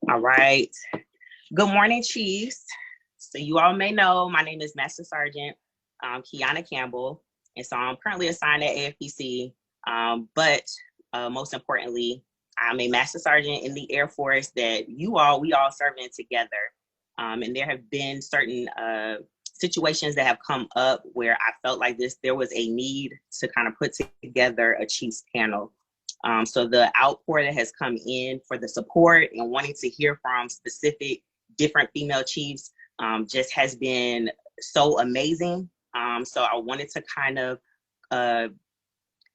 All right. Good morning, Chiefs. So you all may know my name is Master Sergeant Kiana Campbell, and so I'm currently assigned at AFPC. But most importantly, I'm a Master Sergeant in the Air Force that we all serve in together. And there have been certain situations that have come up where I felt like there was a need to kind of put together a Chiefs panel. So the outpour that has come in for the support and wanting to hear from specific different female chiefs just has been so amazing. So I wanted to kind of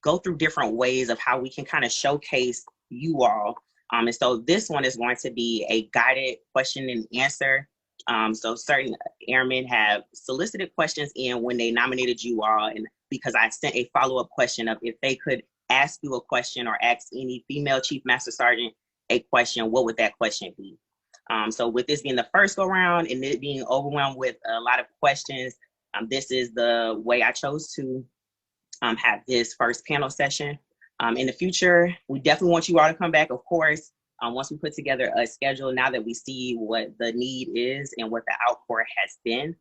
go through different ways of how we can kind of showcase you all. And so this one is going to be a guided question and answer. So certain airmen have solicited questions in when they nominated you all, and because I sent a follow-up question of if they could ask you a question or ask any female Chief Master Sergeant a question, what would that question be? So with this being the first go round and it being overwhelmed with a lot of questions, this is the way I chose to have this first panel session. In the future, we definitely want you all to come back, of course, once we put together a schedule, now that we see what the need is and what the outpour has been.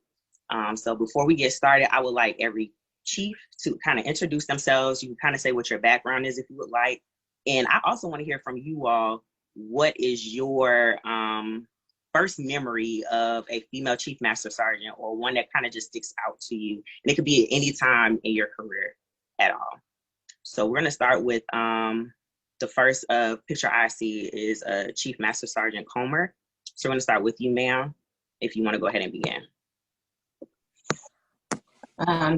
So before we get started, I would like every chief to kind of introduce themselves. You can kind of say what your background is if you would like. And I also want to hear from you all, what is your first memory of a female Chief Master Sergeant, or one that kind of just sticks out to you? And it could be at any time in your career at all. So we're going to start with the first picture I see is Chief Master Sergeant Comer. So we're going to start with you, ma'am, if you want to go ahead and begin.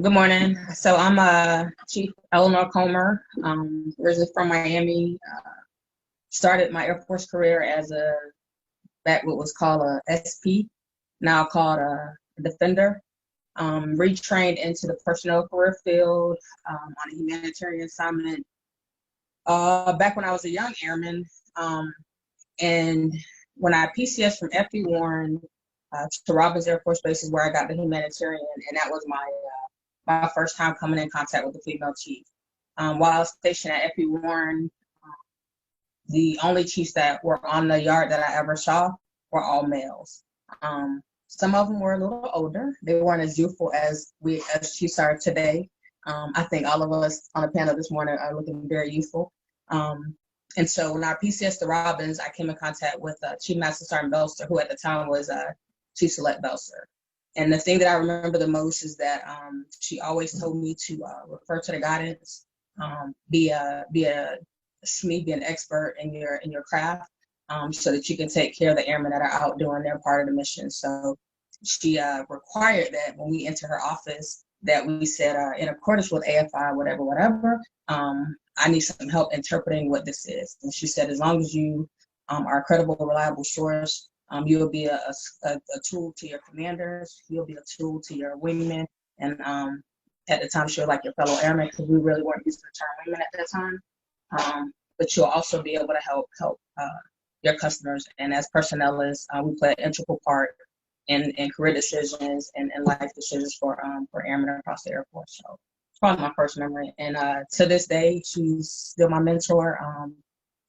Good morning. So I'm Chief Eleanor Comer, originally from Miami. Started my Air Force career as back what was called a SP, now called a Defender. Retrained into the personnel career field on a humanitarian assignment back when I was a young airman. And when I PCS from F.E. Warren to Robins Air Force Base is where I got the humanitarian, and that was my first time coming in contact with the female chief. While I was stationed at F.E. Warren, the only chiefs that were on the yard that I ever saw were all males. Some of them were a little older. They weren't as youthful as we as chiefs are today. I think all of us on the panel this morning are looking very youthful. And so when I PCS to Robins, I came in contact with Chief Master Sergeant Belster, who at the time was Chief Select Belster. And the thing that I remember the most is that she always told me to refer to the guidance, be a SME, be an expert in your craft, so that you can take care of the airmen that are out doing their part of the mission. So she required that when we enter her office, that we said, in accordance with AFI, whatever, I need some help interpreting what this is. And she said, as long as you are a credible, reliable source, you'll be a tool to your commanders, you'll be a tool to your wingmen, and at the time, she was like your fellow airmen, because we really weren't using the term wingman at that time. But you'll also be able to help your customers. And as personnelists, we play an integral part in career decisions and life decisions for airmen across the Air Force. So it's probably my first memory. And to this day, she's still my mentor.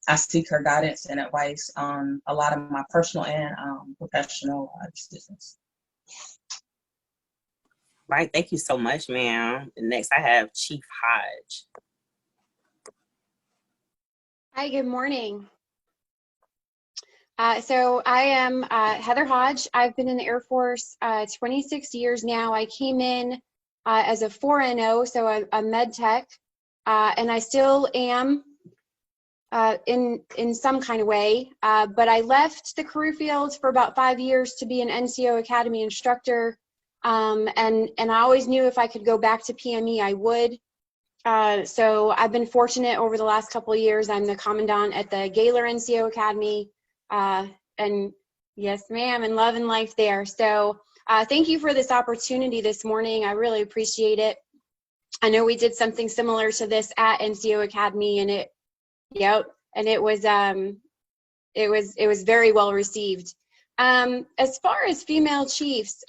I seek her guidance and advice on a lot of my personal and professional decisions. Right, thank you so much, ma'am. Next, I have Chief Hodge. Hi, good morning. So I am Heather Hodge. I've been in the Air Force 26 years now. I came in as a 4NO, so a med tech, and I still am in some kind of way. But I left the career field for about 5 years to be an NCO Academy instructor, and I always knew if I could go back to PME, I would. So I've been fortunate over the last couple of years. I'm the commandant at the Gaylor NCO Academy, and yes, ma'am, and love and life there. So thank you for this opportunity this morning. I really appreciate it. I know we did something similar to this at NCO Academy, and it was very well received. As far as female chiefs,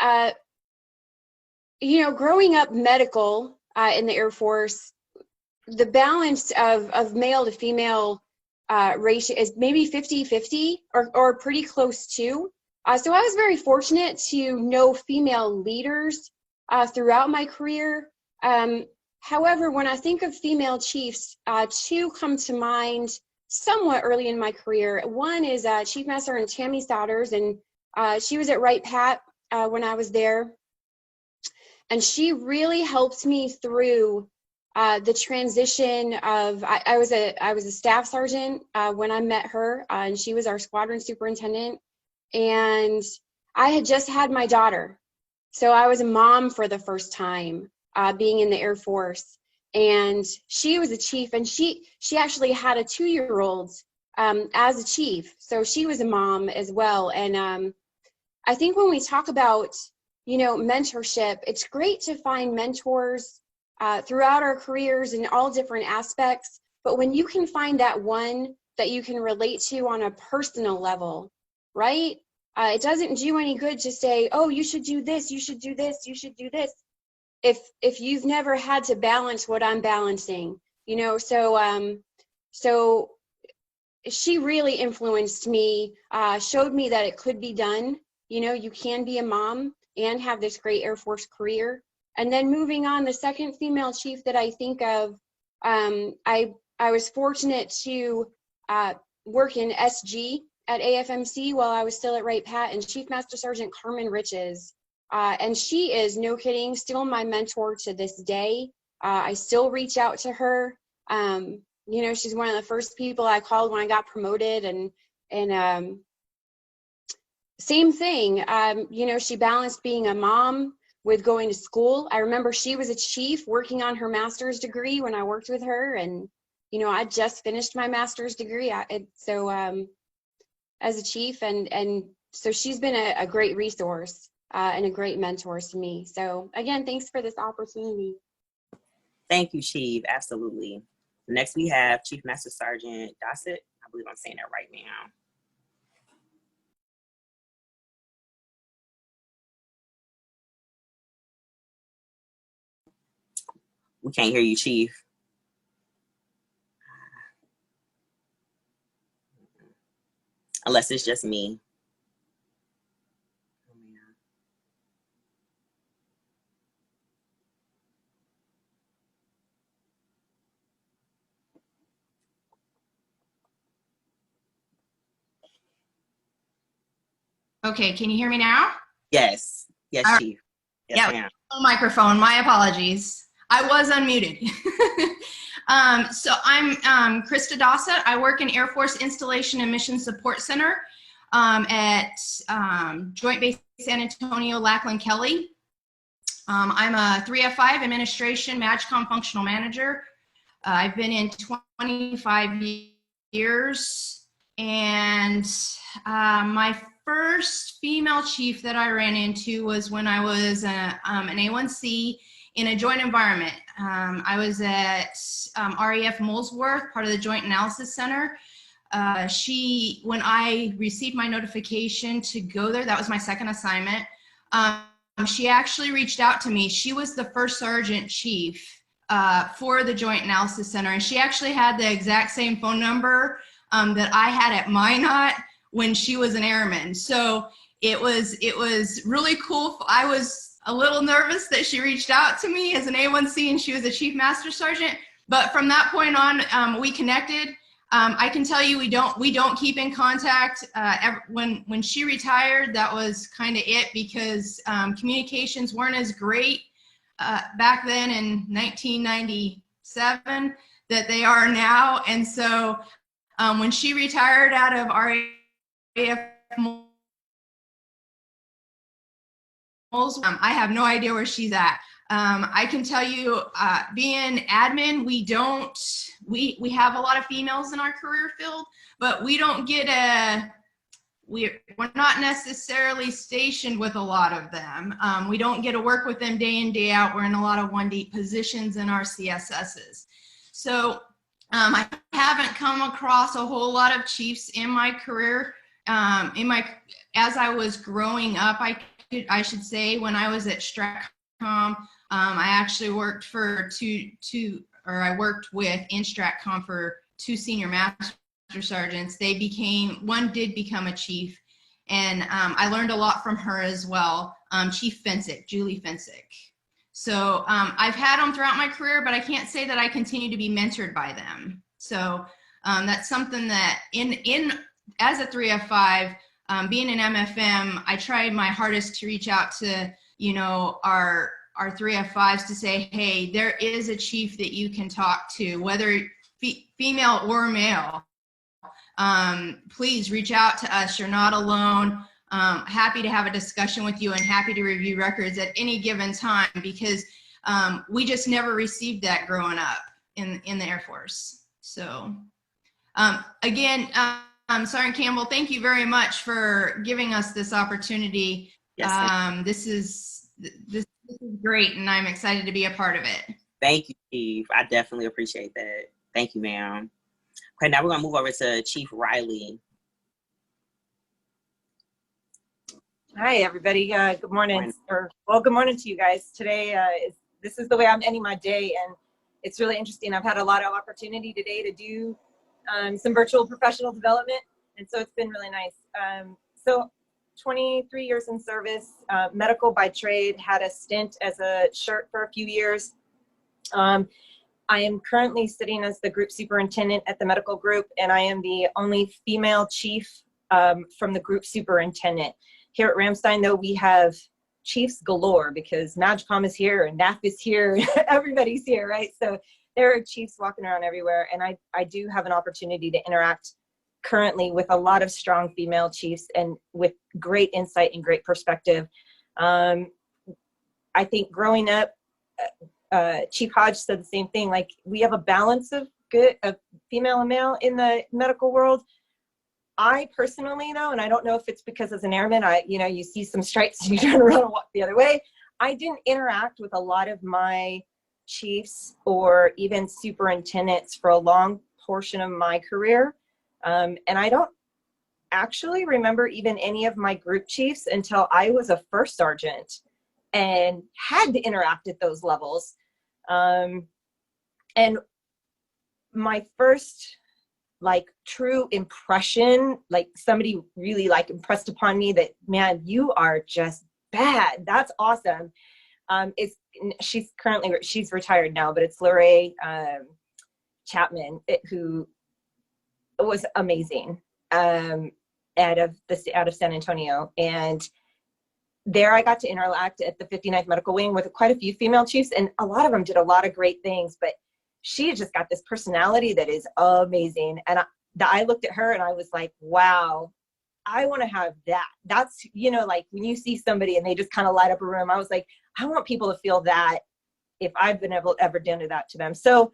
growing up medical in the Air Force, the balance of male to female ratio is maybe 50-50 or pretty close to. So I was very fortunate to know female leaders throughout my career. However, when I think of female chiefs, two come to mind somewhat early in my career. One is Chief Master Sergeant Tammy Souders, and she was at Wright Pat when I was there. And she really helped me through the transition of, I was a staff sergeant when I met her, and she was our squadron superintendent. And I had just had my daughter. So I was a mom for the first time, being in the Air Force. And she was a chief, and she actually had a 2-year-old as a chief. So she was a mom as well. And I think when we talk about, you know, mentorship, it's great to find mentors throughout our careers in all different aspects. But when you can find that one that you can relate to on a personal level, right? It doesn't do any good to say, oh, you should do this, you should do this, you should do this, if you've never had to balance what I'm balancing, you know. So she really influenced me, showed me that it could be done. You know, you can be a mom and have this great Air Force career. And then moving on, the second female chief that I think of, I was fortunate to work in SG at AFMC while I was still at Wright Pat, and Chief Master Sergeant Carmen Riches. And she is, no kidding, still my mentor to this day. I still reach out to her. You know, she's one of the first people I called when I got promoted, and same thing. You know, she balanced being a mom with going to school. I remember she was a chief working on her master's degree when I worked with her, and you know, I just finished my master's degree. As a chief, and so she's been a great resource and a great mentor to me. So again, thanks for this opportunity. Thank you, Chief. Absolutely. Next, we have Chief Master Sergeant Dossett. I believe I'm saying that right now. We can't hear you, Chief. Unless it's just me. Okay, can you hear me now? Yes. Yes, Chief. Yes, yeah, ma'am. Microphone, my apologies. I was unmuted. So I'm Krista Dossett. I work in Air Force Installation and Mission Support Center at Joint Base San Antonio, Lackland, Kelly. I'm a 3F5 Administration MAGCOM Functional Manager. I've been in 25 years, and my first female chief that I ran into was when I was an A1C in a joint environment. I was at RAF Molesworth, part of the Joint Analysis Center. When I received my notification to go there, that was my second assignment, she actually reached out to me. She was the first sergeant chief for the Joint Analysis Center, and she actually had the exact same phone number that I had at Minot when she was an airman. So it was really cool. I was a little nervous that she reached out to me as an A1C and she was a Chief Master Sergeant, but from that point on, we connected. I can tell you we don't keep in contact. When she retired, that was kind of it, because communications weren't as great back then in 1997 that they are now. And so when she retired out of RAF I have no idea where she's at. I can tell you, being admin, we have a lot of females in our career field, but we don't get we're not necessarily stationed with a lot of them. We don't get to work with them day in, day out. We're in a lot of 1D positions in our CSSs. So I haven't come across a whole lot of chiefs in my career. As I was growing up, I should say, when I was at STRATCOM, I actually worked for I worked with in STRATCOM for 2 senior master sergeants. One did become a chief, and I learned a lot from her as well. Chief Fensick, Julie Fensick. So I've had them throughout my career, but I can't say that I continue to be mentored by them. So that's something that as a 3F5, being an MFM, I tried my hardest to reach out to, our 3F5s to say, hey, there is a chief that you can talk to, whether female or male. Please reach out to us. You're not alone. Happy to have a discussion with you and happy to review records at any given time, because we just never received that growing up in the Air Force. So again, Sergeant Campbell, thank you very much for giving us this opportunity. Yes, this is great, and I'm excited to be a part of it. thank you, Chief. I definitely appreciate that. Thank you, ma'am. Okay, now we're gonna move over to Chief Riley. Hi, everybody. Good morning. Good morning to you guys. Today, this is the way I'm ending my day, and it's really interesting. I've had a lot of opportunity today to do some virtual professional development, and so it's been really nice. So 23 years in service, medical by trade, had a stint as a SHIRT for a few years. I am currently sitting as the group superintendent at the medical group, and I am the only female chief from the group superintendent. Here at Ramstein, though, we have chiefs galore because MAGCOM is here and NAF is here. Everybody's here, right? So there are chiefs walking around everywhere. And I do have an opportunity to interact currently with a lot of strong female chiefs and with great insight and great perspective. I think growing up, Chief Hodge said the same thing. Like, we have a balance of female and male in the medical world. I personally, though, and I don't know if it's because as an airman, you see some stripes and you turn around and walk the other way. I didn't interact with a lot of my chiefs or even superintendents for a long portion of my career. And I don't actually remember even any of my group chiefs until I was a first sergeant and had to interact at those levels. And my first true impression, somebody really impressed upon me that, man, you are just bad. That's awesome. She's retired now, but it's Lorraine Chapman, who was amazing, out of San Antonio. And there I got to interact at the 59th Medical Wing with quite a few female chiefs, and a lot of them did a lot of great things, but she just got this personality that is amazing. And I looked at her and I was like, wow, I want to have that. That's, when you see somebody and they just kind of light up a room, I was like, I want people to feel that if I've been able to ever do that to them. So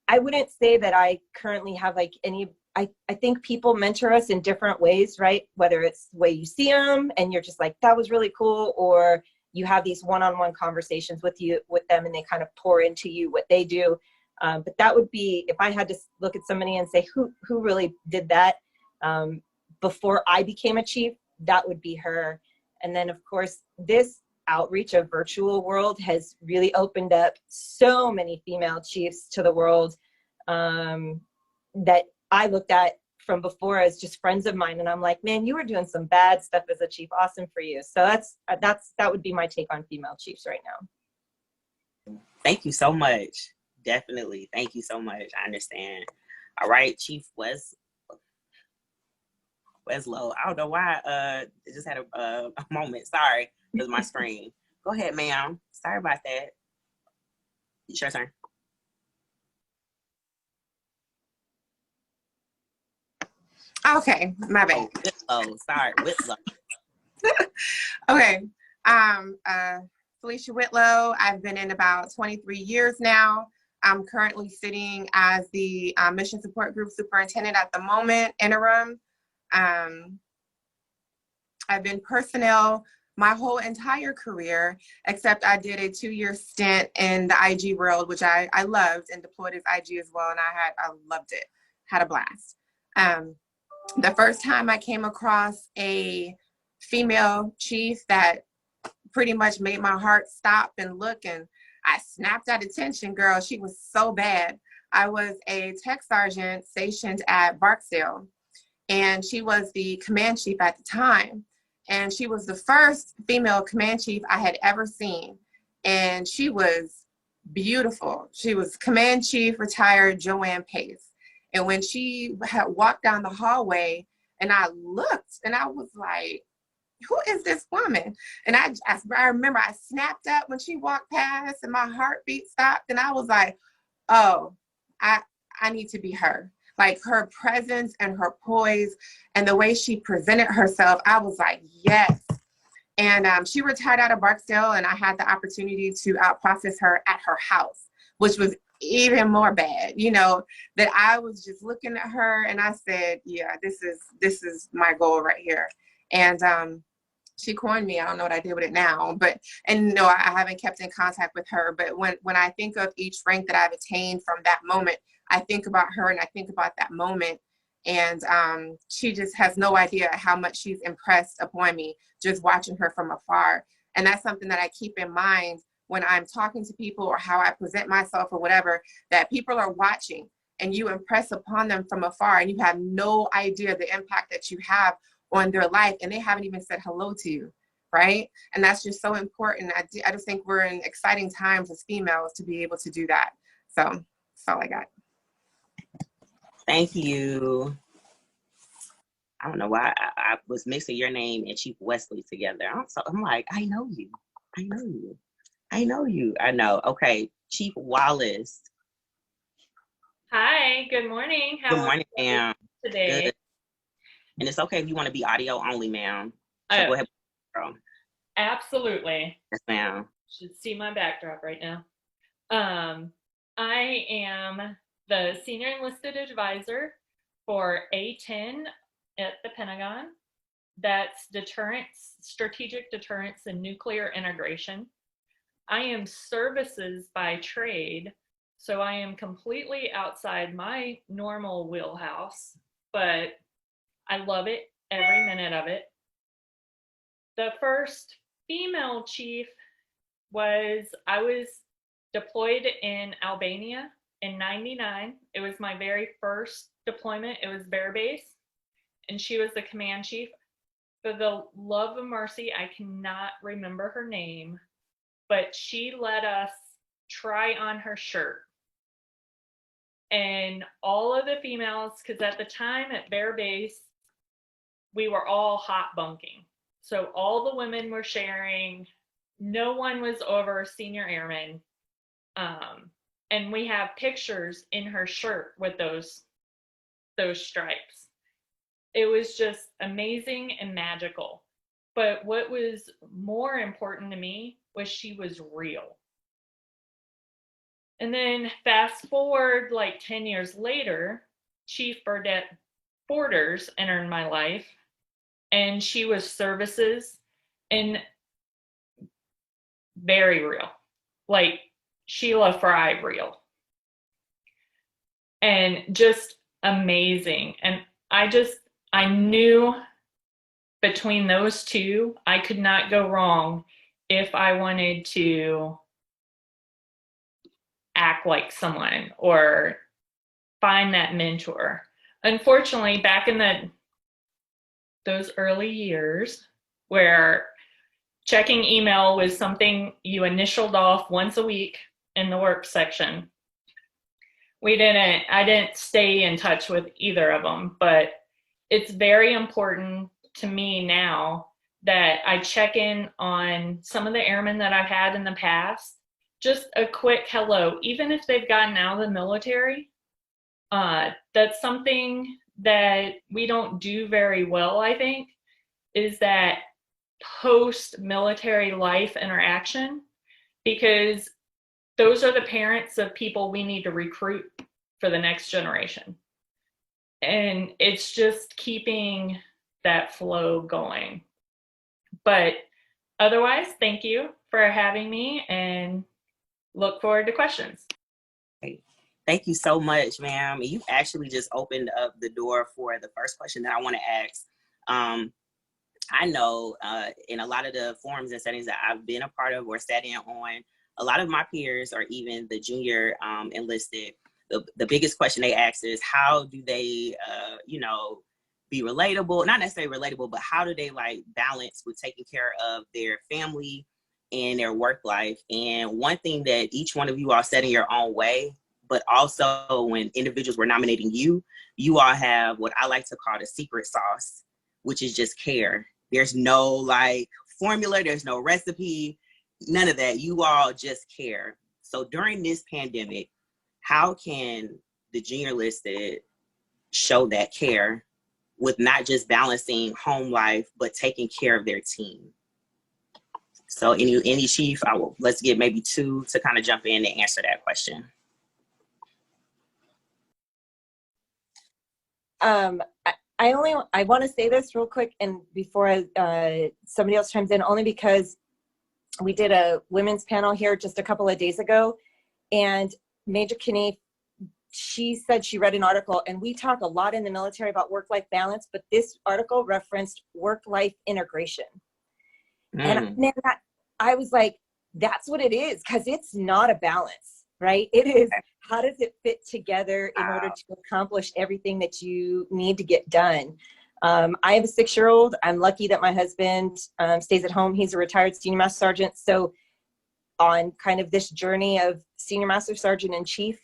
I wouldn't say that I currently have I think people mentor us in different ways, right? Whether it's the way you see them and you're just like, that was really cool, or you have these one-on-one conversations with them and they kind of pour into you what they do. But that would be, if I had to look at somebody and say, who really did that before I became a chief, that would be her. And then, of course, this outreach of virtual world has really opened up so many female chiefs to the world that I looked at from before as just friends of mine. And I'm like, man, you were doing some bad stuff as a chief. Awesome for you. So that would be my take on female chiefs right now. Thank you so much. Definitely. Thank you so much. I understand. All right, Chief Weslow. I don't know why. I just had a moment. Sorry, it was my screen. Go ahead, ma'am. Sorry about that. It's your turn. Okay, my bad. Whitlow. Sorry, Whitlow. Okay, Felicia Whitlow. I've been in about 23 years now. I'm currently sitting as the Mission Support Group Superintendent at the moment, interim. I've been personnel my whole entire career, except I did a 2-year stint in the IG world, which I loved, and deployed as IG as well, and I loved it, had a blast. The first time I came across a female chief that pretty much made my heart stop and look, and I snapped at attention, girl. She was so bad. I was a tech sergeant stationed at Barksdale, and she was the command chief at the time. And she was the first female command chief I had ever seen. And she was beautiful. She was Command Chief retired Joanne Pace. And when she had walked down the hallway and I looked and I was like, who is this woman? And I remember I snapped up when she walked past and my heartbeat stopped. And I was like, oh, I need to be her. Like her presence and her poise and the way she presented herself, I was like, yes. And she retired out of Barksdale, and I had the opportunity to out-process her at her house, which was even more bad, you know, that I was just looking at her and I said, yeah, this is my goal right here. And she coined me. I don't know what I did with it now, and no, I haven't kept in contact with her. But when I think of each rank that I've attained from that moment, I think about her and I think about that moment. And she just has no idea how much she's impressed upon me just watching her from afar. And that's something that I keep in mind when I'm talking to people or how I present myself or whatever, that people are watching and you impress upon them from afar and you have no idea the impact that you have on their life, and they haven't even said hello to you, right? And that's just so important. I just think we're in exciting times as females to be able to do that. So that's all I got. Thank you. I don't know why I was mixing your name and Chief Wesley together. I'm like, I know you. I know you. I know you. I know. Okay, Chief Wallace. Hi, good morning. How Good morning, ma'am. today? Good. And it's okay if you want to be audio only, ma'am. So Oh, go ahead, girl. absolutely. Yes, ma'am. Should see my backdrop right now. I am the Senior Enlisted Advisor for A10 at the Pentagon. That's deterrence, strategic deterrence, and nuclear integration. I am services by trade, so I am completely outside my normal wheelhouse, but I love it, every minute of it. The first female chief I was deployed in Albania in '99. It was my very first deployment. It was Bear Base, and she was the command chief. For the love of mercy, I cannot remember her name, but she let us try on her shirt. And all of the females, because at the time at Bear Base, we were all hot bunking. So all the women were sharing. No one was over senior airman. And we have pictures in her shirt with those stripes. It was just amazing and magical. But what was more important to me was she was real. And then fast forward like 10 years later, Chief Burdett Borders entered my life, and she was services and very real, like Sheila Fry real, and just amazing. And I knew between those two, I could not go wrong if I wanted to act like someone or find that mentor. Unfortunately, back in those early years where checking email was something you initialed off once a week in the work section, I didn't stay in touch with either of them, but it's very important to me now that I check in on some of the airmen that I've had in the past. Just a quick hello, even if they've gotten out of the military. That's something that we don't do very well, I think, is that post-military life interaction, because those are the parents of people we need to recruit for the next generation. And it's just keeping that flow going. But otherwise, thank you for having me and look forward to questions. Thank you so much, ma'am. You actually just opened up the door for the first question that I want to ask. I know in a lot of the forums and settings that I've been a part of or sat in on, a lot of my peers or even the junior enlisted, the biggest question they ask is, how do they, be relatable? Not necessarily relatable, but how do they like balance with taking care of their family and their work life? And one thing that each one of you all said in your own way, but also when individuals were nominating you, you all have what I like to call the secret sauce, which is just care. There's no like formula, there's no recipe, none of that. You all just care. So during this pandemic, how can the junior listed show that care with not just balancing home life, but taking care of their team? So any chief, let's get maybe two to kind of jump in and answer that question. I want to say this real quick, and before somebody else chimes in, only because we did a women's panel here just a couple of days ago, and Major Kinney, she said she read an article, and we talk a lot in the military about work-life balance, but this article referenced work-life integration. And man, I was like, that's what it is, because it's not a balance, right? It is, how does it fit together in order to accomplish everything that you need to get done? I have a 6-year-old. I'm lucky that my husband stays at home. He's a retired senior master sergeant. So on kind of this journey of senior master sergeant in chief,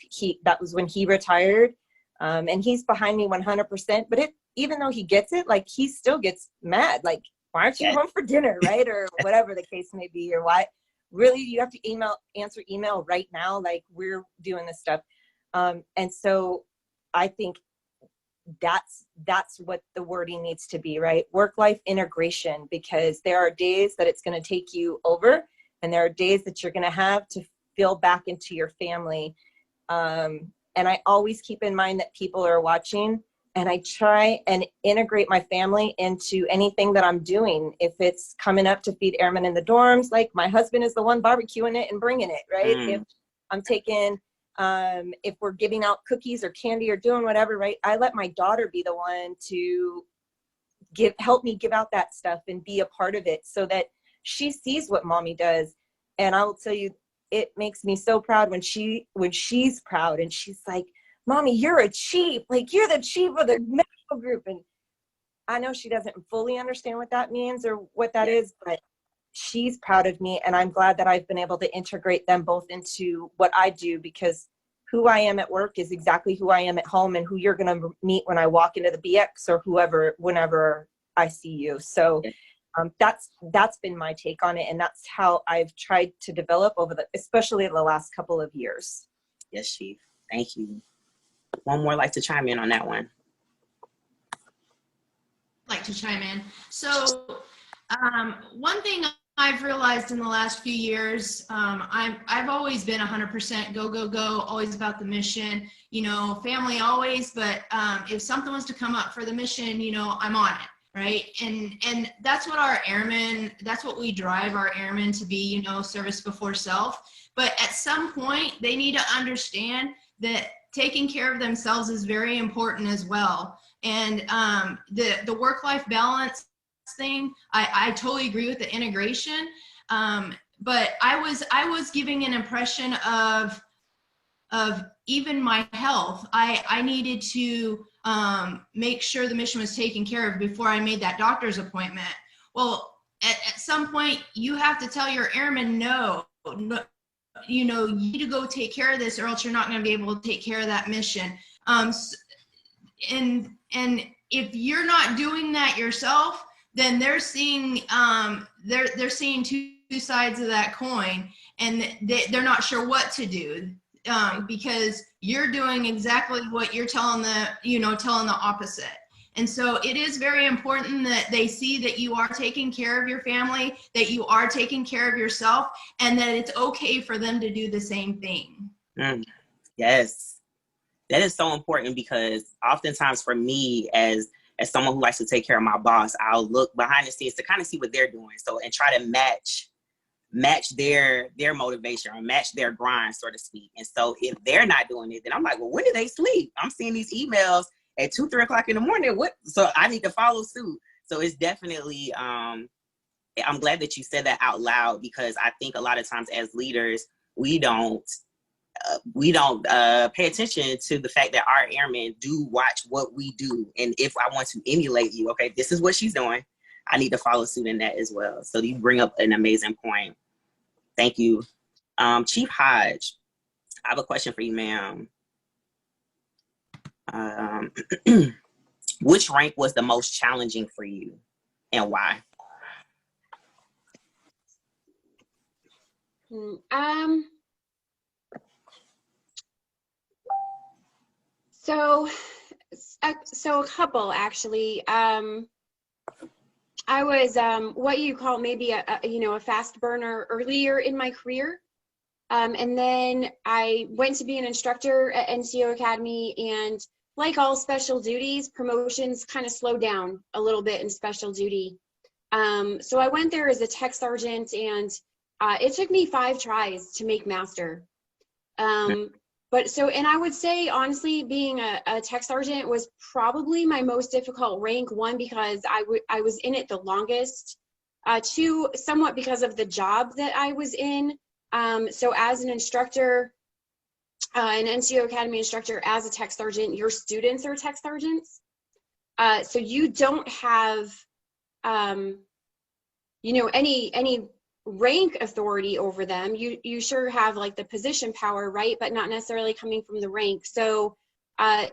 that was when he retired, and he's behind me 100%. But even though he gets it, like, he still gets mad, like, why aren't you home for dinner, right? Or whatever the case may be, or why really you have to answer email right now, like, we're doing this stuff. And so I think that's what the wording needs to be, right? Work-life integration, because there are days that it's going to take you over, and there are days that you're going to have to fill back into your family. And I always keep in mind that people are watching, and I try and integrate my family into anything that I'm doing. If it's coming up to feed airmen in the dorms, like, my husband is the one barbecuing it and bringing it, right? If I'm taking, if we're giving out cookies or candy or doing whatever, right? I let my daughter be the one to help me give out that stuff and be a part of it, so that she sees what mommy does. And I will tell you, it makes me so proud when she's proud and she's like, Mommy, you're a chief, like, you're the chief of the medical group. And I know she doesn't fully understand what that means or what that is, but she's proud of me. And I'm glad that I've been able to integrate them both into what I do, because who I am at work is exactly who I am at home, and who you're going to meet when I walk into the BX or whenever I see you. So that's been my take on it. And that's how I've tried to develop especially in the last couple of years. Yes, Chief. Thank you. One more like to chime in on that one. Like to chime in. So one thing I've realized in the last few years, I've always been 100% go, go, go, always about the mission, family always, but if something was to come up for the mission, I'm on it, right? And that's what our airmen, that's what we drive our airmen to be, service before self. But at some point, they need to understand that taking care of themselves is very important as well. And the work-life balance thing, I totally agree with the integration. But I was giving an impression of even my health. I needed to make sure the mission was taken care of before I made that doctor's appointment. Well, at some point, you have to tell your airmen, no, you need to go take care of this, or else you're not going to be able to take care of that mission. And if you're not doing that yourself, then they're seeing they're seeing two sides of that coin, and they're not sure what to do, because you're doing exactly what you're telling the opposite. And so it is very important that they see that you are taking care of your family, that you are taking care of yourself, and that it's okay for them to do the same thing. Yes, that is so important, because oftentimes for me, as someone who likes to take care of my boss, I'll look behind the scenes to kind of see what they're doing. So, and try to match their motivation or match their grind, so to speak. And so if they're not doing it, then I'm like, well, when do they sleep? I'm seeing these emails at 2, 3 o'clock in the morning. So I need to follow suit. So it's definitely, I'm glad that you said that out loud, because I think a lot of times as leaders, we don't we don't pay attention to the fact that our airmen do watch what we do. And if I want to emulate you, okay, this is what she's doing, I need to follow suit in that as well. So you bring up an amazing point. Thank you. Chief Hodge, I have a question for you, ma'am. Which rank was the most challenging for you and why? So a couple actually. I was what you call maybe a fast burner earlier in my career, and then I went to be an instructor at NCO Academy, and like all special duties, promotions kind of slow down a little bit in special duty. So I went there as a tech sergeant, and it took me 5 tries to make master. And I would say, honestly, being a tech sergeant was probably my most difficult rank. 1, because I was in it the longest. 2, somewhat because of the job that I was in. So as an instructor, an NCO Academy instructor, as a tech sergeant, your students are tech sergeants. So you don't have, any rank authority over them. You sure have like the position power, right? But not necessarily coming from the rank. So I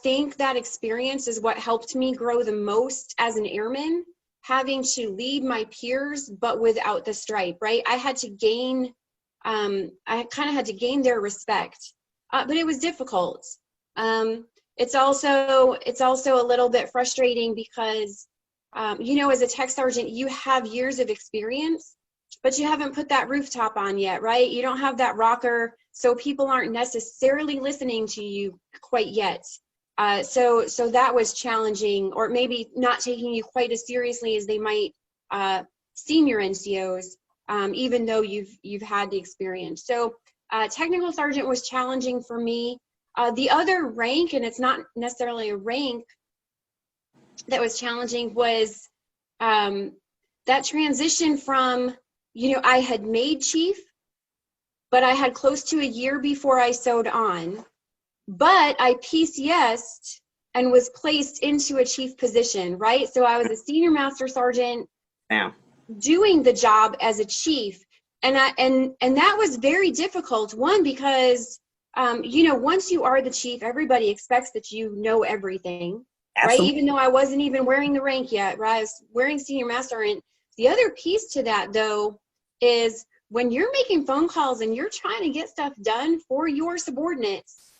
think that experience is what helped me grow the most as an airman, having to lead my peers, but without the stripe, right? I had to gain, I kind of had to gain their respect, but it was difficult. It's also a little bit frustrating because as a tech sergeant, you have years of experience, but you haven't put that rooftop on yet, right? You don't have that rocker, so people aren't necessarily listening to you quite yet. So that was challenging, or maybe not taking you quite as seriously as they might senior NCOs, even though you've had the experience. So technical sergeant was challenging for me. The other rank, and it's not necessarily a rank that was challenging, was that transition from, I had made chief, but I had close to a year before I sewed on, but I PCS'd and was placed into a chief position, right? So I was a senior master sergeant doing the job as a chief. And that was very difficult. 1, because, once you are the chief, everybody expects that you know everything. Absolutely. Right? Even though I wasn't even wearing the rank yet, right? I was wearing senior master. And the other piece to that, though, is when you're making phone calls and you're trying to get stuff done for your subordinates,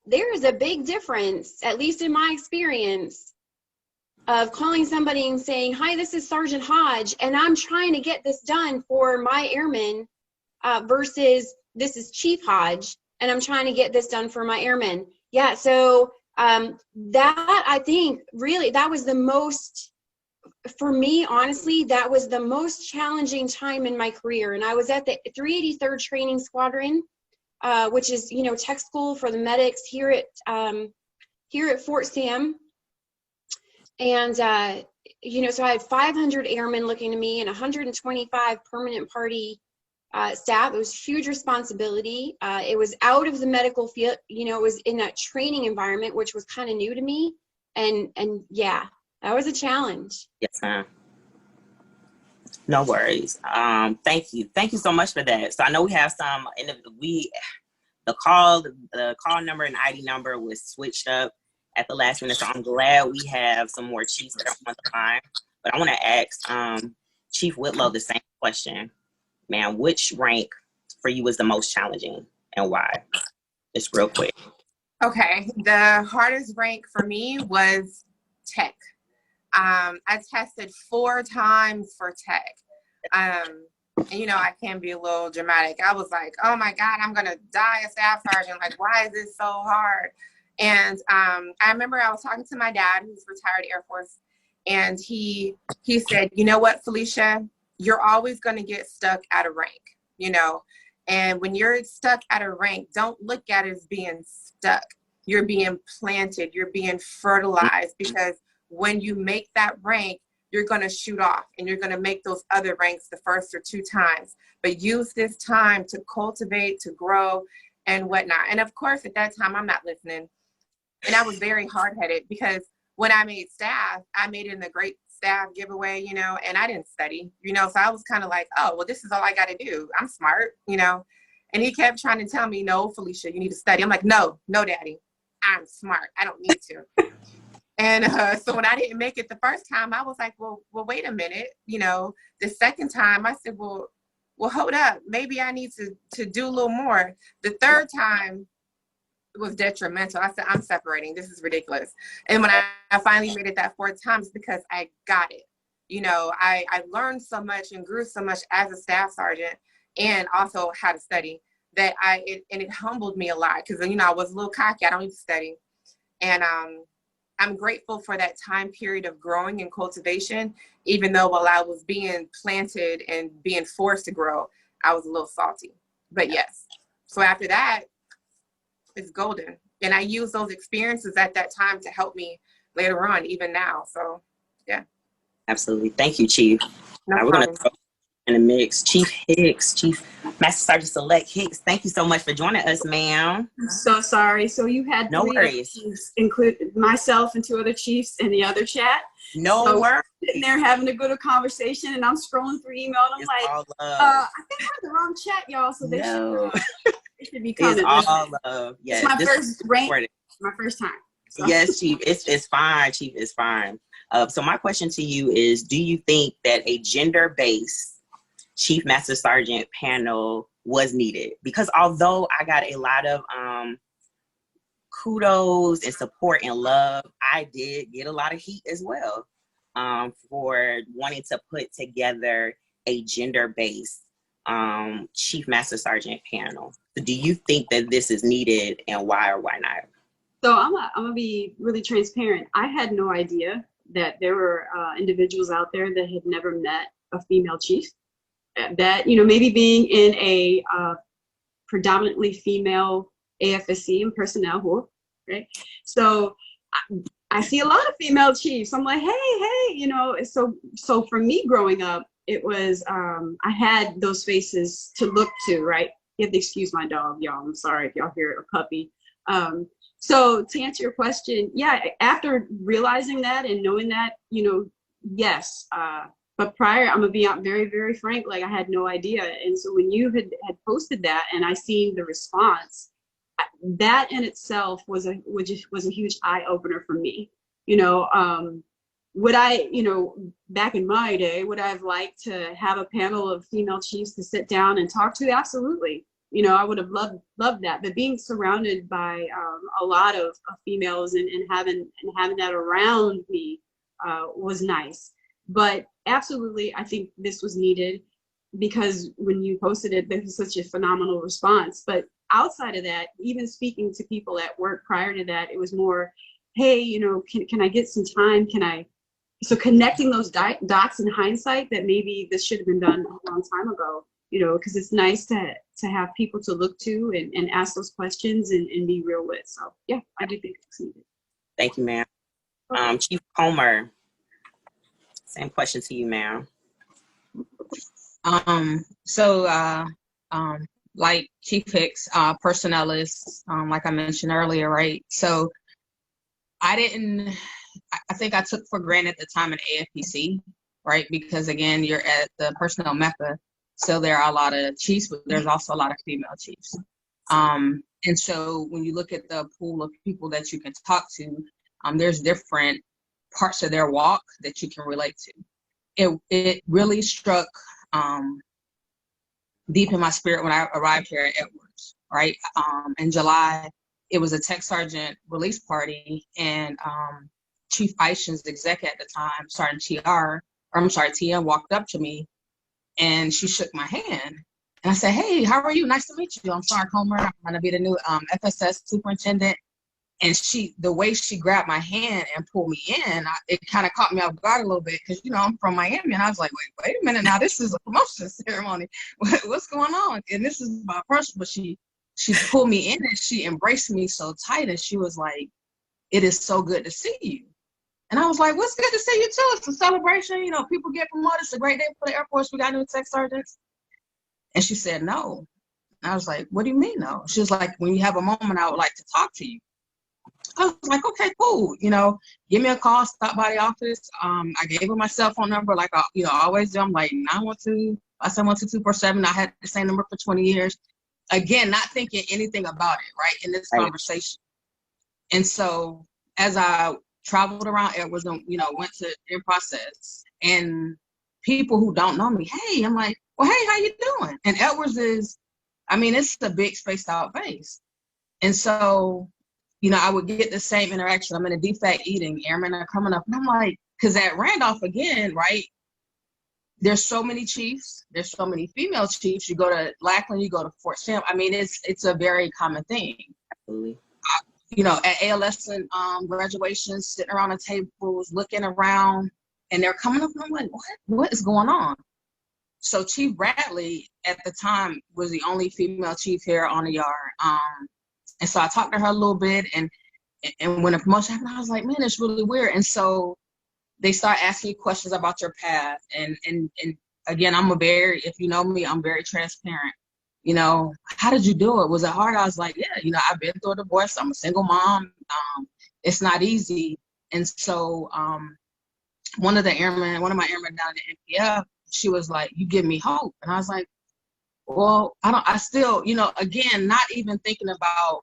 there is a big difference, at least in my experience, of calling somebody and saying, "Hi, this is Sergeant Hodge, and I'm trying to get this done for my airmen," versus "This is Chief Hodge, and I'm trying to get this done for my airmen." Yeah, so that, I think, really, that was the most, for me, honestly, that was the most challenging time in my career. And I was at the 383rd Training Squadron, which is, tech school for the medics here at Fort Sam. And, so I had 500 airmen looking to me and 125 permanent party staff. It was huge responsibility. It was out of the medical field, it was in that training environment, which was kind of new to me. And yeah, that was a challenge. Yes, ma'am. No worries. Thank you so much for that. So I know we have some, and the call number and ID number was switched up at the last minute. So I'm glad we have some more chiefs that are on the line. But I want to ask Chief Whitlow the same question. Man, which rank for you was the most challenging and why? Just real quick. Okay, the hardest rank for me was tech. I tested 4 times for tech. And, I can be a little dramatic. I was like, oh my God, I'm gonna die a staff sergeant. Like, why is this so hard? And I remember I was talking to my dad, who's retired Air Force, and he said, "You know what, Felicia? You're always going to get stuck at a rank, and when you're stuck at a rank, don't look at it as being stuck. You're being planted, you're being fertilized, because when you make that rank, you're going to shoot off and you're going to make those other ranks the first or 2 times. But use this time to cultivate, to grow, and whatnot. And of course, at that time, I'm not listening. And I was very hard-headed because when I made staff, I made it in the great staff giveaway, you know, and I didn't study, you know, so I was kind of like, oh, well, this is all I got to do. I'm smart, you know. And he kept trying to tell me, no, Felicia, you need to study. I'm like, no, Daddy, I'm smart. I don't need to. And so when I didn't make it the first time, I was like, well, wait a minute. You know, the second time I said, well, hold up. Maybe I need to do a little more. The third time it was detrimental. I said, I'm separating. This is ridiculous. And when I finally made it that 4th time, it's because I got it. You know, I learned so much and grew so much as a staff sergeant and also how to study that it humbled me a lot because, you know, I was a little cocky. I don't need to study. And I'm grateful for that time period of growing and cultivation, even though while I was being planted and being forced to grow, I was a little salty. But yes, so after that, it's golden. And I use those experiences at that time to help me later on, even now. So, yeah. Absolutely. Thank you, Chief. No We're going problem. to throw in the mix. Chief Hicks, Chief Master Sergeant Select Hicks, thank you so much for joining us, ma'am. I'm so sorry. So you had No 3 worries. chiefs, including myself and 2 other chiefs in the other chat. No So worries. sitting there having a good conversation, and I'm scrolling through email, and I'm It's like, all love. I think I'm in the wrong chat, y'all. So they should be coming. It's all love. Yes. It's my first rank, recorded. my first time. So. Yes, Chief. It's fine, Chief. It's fine. So my question to you is, do you think that a gender-based Chief Master Sergeant panel was needed? Because although I got a lot of kudos and support and love, I did get a lot of heat as well for wanting to put together a gender-based Chief Master Sergeant panel. So do you think that this is needed, and why or why not? So I'm gonna be really transparent. I had no idea that there were individuals out there that had never met a female chief. That, you know, maybe being in a predominantly female AFSC and personnel who, right? So I see a lot of female chiefs. I'm like, hey, you know. So for me growing up, it was I had those faces to look to, right? You have to excuse my dog, y'all. I'm sorry if y'all hear a puppy. So to answer your question, yeah, after realizing that and knowing that, you know, yes. But prior, I'm gonna be very, very frank, like I had no idea. And so when you had posted that and I seen the response, that in itself was a huge eye opener for me. You know, would I, you know, back in my day, would I have liked to have a panel of female chiefs to sit down and talk to? Absolutely. You know, I would have loved that. But being surrounded by a lot of females and having that around me was nice. But absolutely, I think this was needed because when you posted it, there was such a phenomenal response. But outside of that, even speaking to people at work prior to that, it was more, hey, you know, can I get some time? So connecting those dots in hindsight that maybe this should have been done a long time ago, you know, because it's nice to have people to look to and ask those questions and be real with. So yeah, I do think it's needed. Thank you, ma'am. Chief Comer, same question to you, ma'am. Like Chief Hicks, personnel is, like I mentioned earlier, right? So I think I took for granted the time in AFPC, right? Because again, you're at the personnel mecca. So there are a lot of chiefs, but there's also a lot of female chiefs. And so when you look at the pool of people that you can talk to, there's different parts of their walk that you can relate to. It really struck deep in my spirit when I arrived here at Edwards, right? In July, it was a tech sergeant release party, and Chief Aishan's exec at the time, Sergeant TM, walked up to me, and she shook my hand. And I said, hey, how are you? Nice to meet you. I'm Sergeant Comer. I'm going to be the new FSS superintendent. And the way she grabbed my hand and pulled me in, it kind of caught me off guard a little bit because, you know, I'm from Miami. And I was like, wait a minute. Now, this is a promotion ceremony. What's going on? And this is my first, but she pulled me in and she embraced me so tight. And she was like, it is so good to see you. And I was like, what's good to see you too? It's a celebration. You know, people get promoted. It's a great day for the Air Force. We got new tech sergeants. And she said, no. And I was like, what do you mean no? She was like, when you have a moment, I would like to talk to you. I was like, okay, cool. You know, give me a call, stop by the office. I gave her my cell phone number, like, you know, I always do. I'm like 912-571-2247. I had the same number for 20 years. Again, not thinking anything about it, right, in this conversation. And so as I traveled around Edwards and, you know, went to their process, and people who don't know me, hey, I'm like, well, hey, how you doing? And Edwards is, I mean, it's a big spaced out base. And so, you know, I would get the same interaction. I'm in a defect eating, airmen are coming up, and I'm like, because at Randolph, again, right, there's so many chiefs, there's so many female chiefs. You go to Lackland, you go to Fort Sam. I mean, it's a very common thing. Absolutely. You know, at ALS and graduations, sitting around the tables, looking around, and they're coming up, and I'm like, what is going on? So Chief Bradley at the time was the only female chief here on the yard. And so I talked to her a little bit, and when the promotion happened, I was like, man, it's really weird. And so they start asking you questions about your path. And again, if you know me, I'm very transparent. You know, how did you do it? Was it hard? I was like, yeah, you know, I've been through a divorce. I'm a single mom. It's not easy. And so one of my airmen down at NPF, she was like, you give me hope. And I was like, well, I still, you know, again, not even thinking about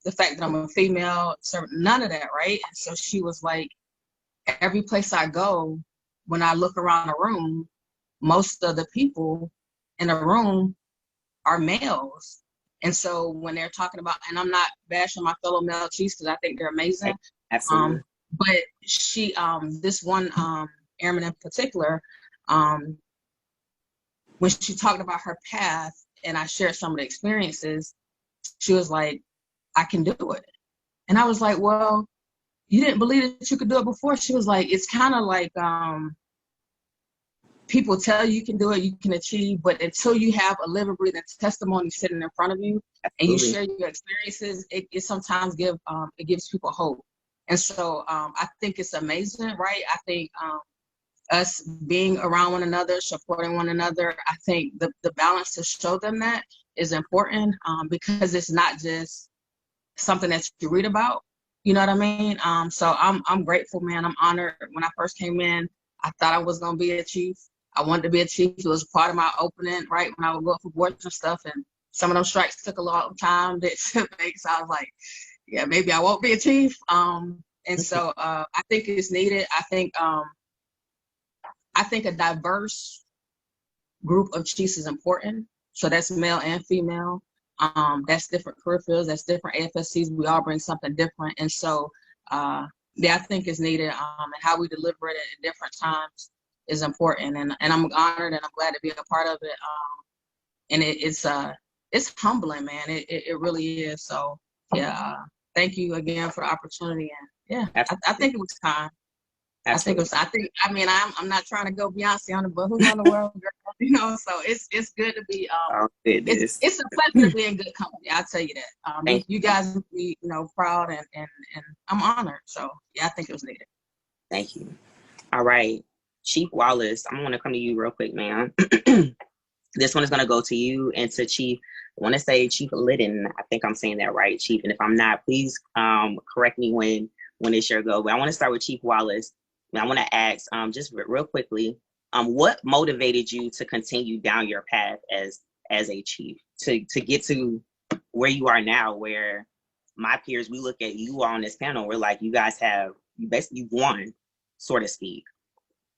the fact that I'm a female, none of that, right? And so she was like, every place I go, when I look around a room, most of the people in a room are males. And so when they're talking about, and I'm not bashing my fellow male chiefs because I think they're amazing. Absolutely. But she, this one airman in particular, when she talked about her path and I shared some of the experiences, she was like, I can do it. And I was like, well, you didn't believe that you could do it before? She was like, it's kind of like people tell you can do it, you can achieve, but until you have a living, breathing testimony sitting in front of you, and you share your experiences, it sometimes gives people hope. And so I think it's amazing, right? I think us being around one another, supporting one another, I think the balance to show them that is important, because it's not just something that you read about. You know what I mean? So I'm grateful, man. I'm honored. When I first came in, I thought I was gonna be a chief. I wanted to be a chief. It was part of my opening, right? When I would go up for boards and stuff, and some of those strikes took a long time to make. So I was like, yeah, maybe I won't be a chief. And so I think it's needed. I think a diverse group of chiefs is important. So that's male and female. That's different career fields, that's different AFSCs. We all bring something different. And so, yeah, I think it's needed. And how we deliver it at different times is important. And I'm honored and I'm glad to be a part of it. And it's humbling, man. It really is. So, yeah, thank you again for the opportunity. And yeah, I think it was time. Absolutely. I'm not trying to go Beyonce on it, but who's on the world, girl? You know, so it's good to be, it's a pleasure to be in good company. I'll tell you that. You guys would be, you know, proud and I'm honored. So yeah, I think it was needed. Thank you. All right. Chief Wallace, I'm going to come to you real quick, man. This one is going to go to you and to Chief. I want to say Chief Liddon. I think I'm saying that right, Chief. And if I'm not, please correct me when it's your go. But I want to start with Chief Wallace. I want to ask, just real quickly, what motivated you to continue down your path as a chief to get to where you are now, where my peers, we look at you on this panel, we're like, you guys you've won, so to speak.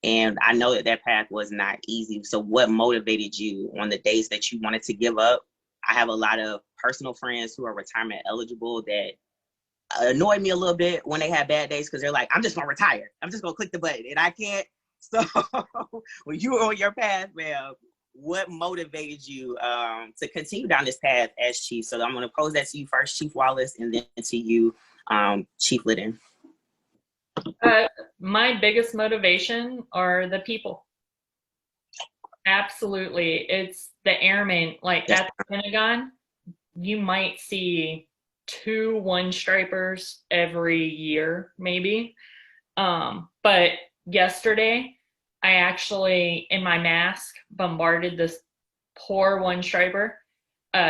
And I know that path was not easy. So what motivated you on the days that you wanted to give up? I have a lot of personal friends who are retirement eligible that annoyed me a little bit when they had bad days because they're like, I'm just gonna retire. I'm just gonna click the button and I can't. So when you were on your path, man, what motivated you to continue down this path as chief? So I'm gonna pose that to you first, Chief Wallace, and then to you, Chief Liddon. My biggest motivation are the people. Absolutely. It's the airmen. Like at the Pentagon, you might see 2 1-stripers every year, maybe. But yesterday, I actually, in my mask, bombarded this poor 1-striper.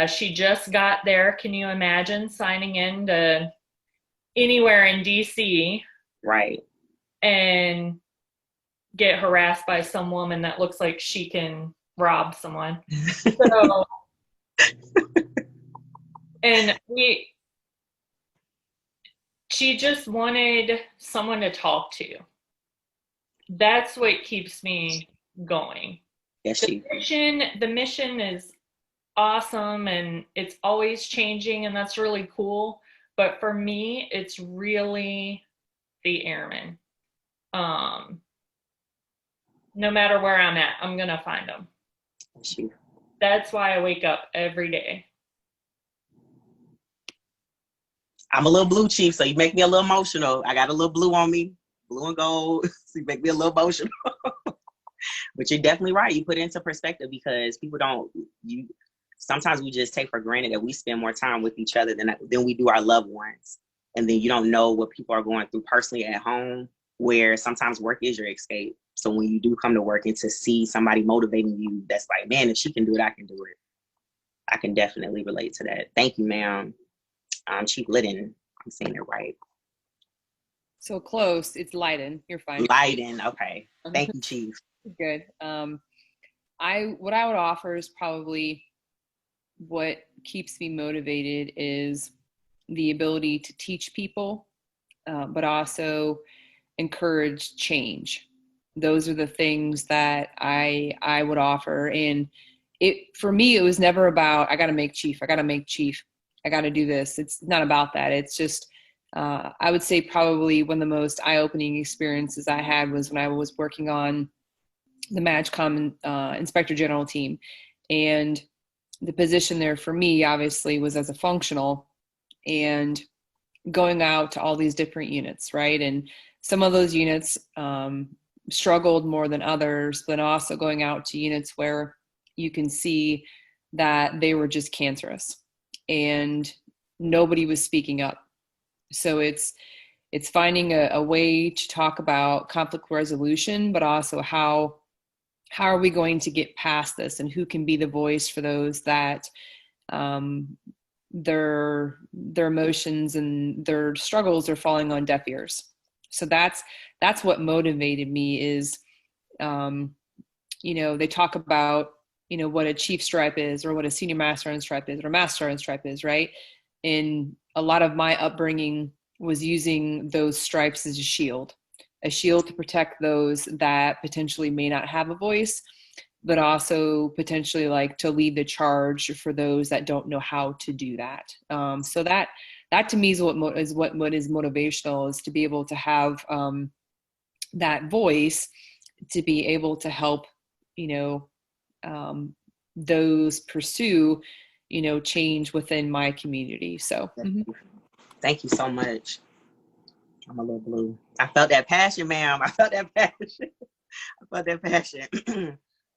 She just got there. Can you imagine signing in to anywhere in DC? Right. And get harassed by some woman that looks like she can rob someone. So, and she just wanted someone to talk to. That's what keeps me going. Yes, The mission is awesome and it's always changing, and that's really cool. But for me, it's really the airmen. No matter where I'm at, I'm gonna find them. That's why I wake up every day. I'm a little blue, Chief, so you make me a little emotional. I got a little blue on me, blue and gold, so you make me a little emotional. But you're definitely right. You put it into perspective, because people sometimes we just take for granted that we spend more time with each other than we do our loved ones. And then you don't know what people are going through personally at home, where sometimes work is your escape. So when you do come to work and to see somebody motivating you, that's like, man, if she can do it, I can do it. I can definitely relate to that. Thank you, ma'am. Chief Lydon, I'm saying it right. So close. It's Lydon. You're fine. Lydon. Okay. Thank you, Chief. Good. What I would offer is probably what keeps me motivated is the ability to teach people, but also encourage change. Those are the things that I would offer. And for me, it was never about, I got to make chief. I got to do this. It's not about that. It's just, I would say probably one of the most eye-opening experiences I had was when I was working on the MSgt Inspector General team. And the position there for me, obviously, was as a functional and going out to all these different units, right? And some of those units struggled more than others, but also going out to units where you can see that they were just cancerous and nobody was speaking up. So it's finding a way to talk about conflict resolution, but also how are we going to get past this, and who can be the voice for those that their emotions and their struggles are falling on deaf ears. So that's what motivated me is, they talk about, what a chief stripe is, or what a senior master sergeant stripe is, or master sergeant stripe is, right? And a lot of my upbringing was using those stripes as a shield to protect those that potentially may not have a voice, but also potentially like to lead the charge for those that don't know how to do that. So that to me is what is motivational, is to be able to have that voice to be able to help, those pursue, change within my community. So Thank you so much. I'm a little blue. I felt that passion, ma'am. I felt that passion.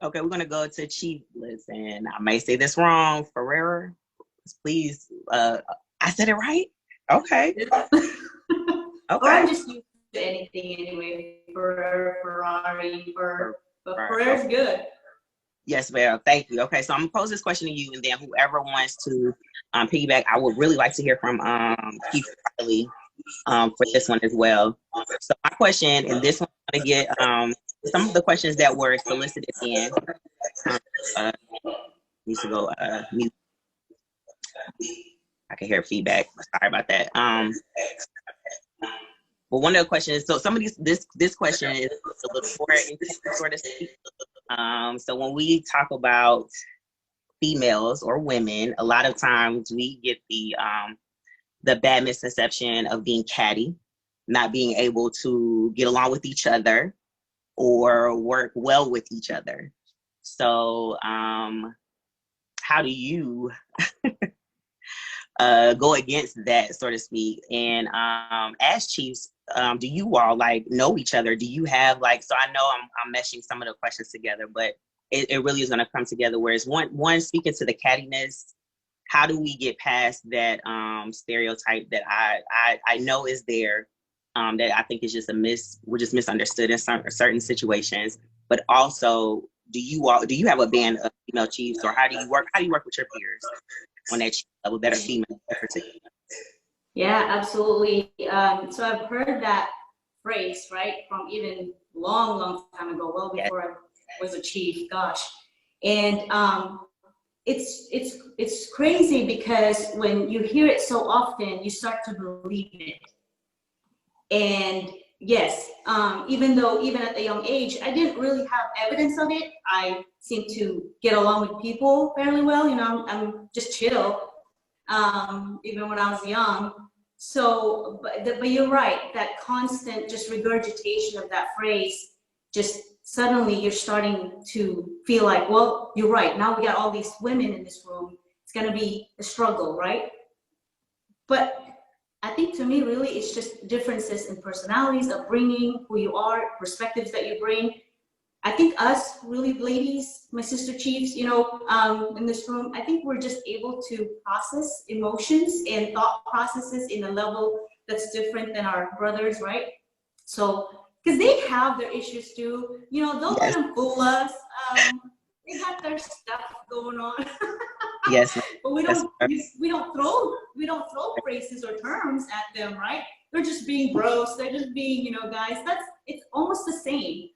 Okay, we're gonna go to Chief Liz, and I may say this wrong. Ferreira, please. I said it right. Okay. Okay. I'm just used to anything anyway. Ferrari, but Ferreira's good. Yes, ma'am. Thank you. Okay, so I'm gonna pose this question to you, and then whoever wants to piggyback, I would really like to hear from Chief Riley for this one as well. So my question, and this one, I'm gonna get some of the questions that were solicited in. Needs to go mute. I can hear feedback. Sorry about that. But one of the questions, so some of this question is a little more intense, sort of speak. So when we talk about females or women, a lot of times we get the bad misconception of being catty, not being able to get along with each other or work well with each other. So how do you go against that, so to speak? And as chiefs, do you all know each other? Do you have so I know I'm meshing some of the questions together, but it really is going to come together. Whereas one speaking to the cattiness, how do we get past that stereotype that I know is there, that I think is just we're just misunderstood in certain situations, but also do you have a band of female chiefs, or how do you work with your peers on that chief level that are female in particular? Yeah, absolutely. So I've heard that phrase, right, from even long time ago, well before I was a chief, gosh. And it's crazy because when you hear it so often, you start to believe it. And yes, even at a young age, I didn't really have evidence of it. I seem to get along with people fairly well. You know, I'm just chill, even when I was young. So, but you're right, that constant just regurgitation of that phrase, just suddenly you're starting to feel like, well, you're right, now we got all these women in this room, it's gonna be a struggle, right? But I think to me, really, it's just differences in personalities, upbringing, who you are, perspectives that you bring. I think us, really, ladies, my sister chiefs, you know, in this room, I think we're just able to process emotions and thought processes in a level that's different than our brothers, right? So, because they have their issues too, you know, don't let them fool us. They got their stuff going on. Yes, but we don't throw phrases or terms at them, right? They're just being bros. They're just being, you know, guys. It's almost the same.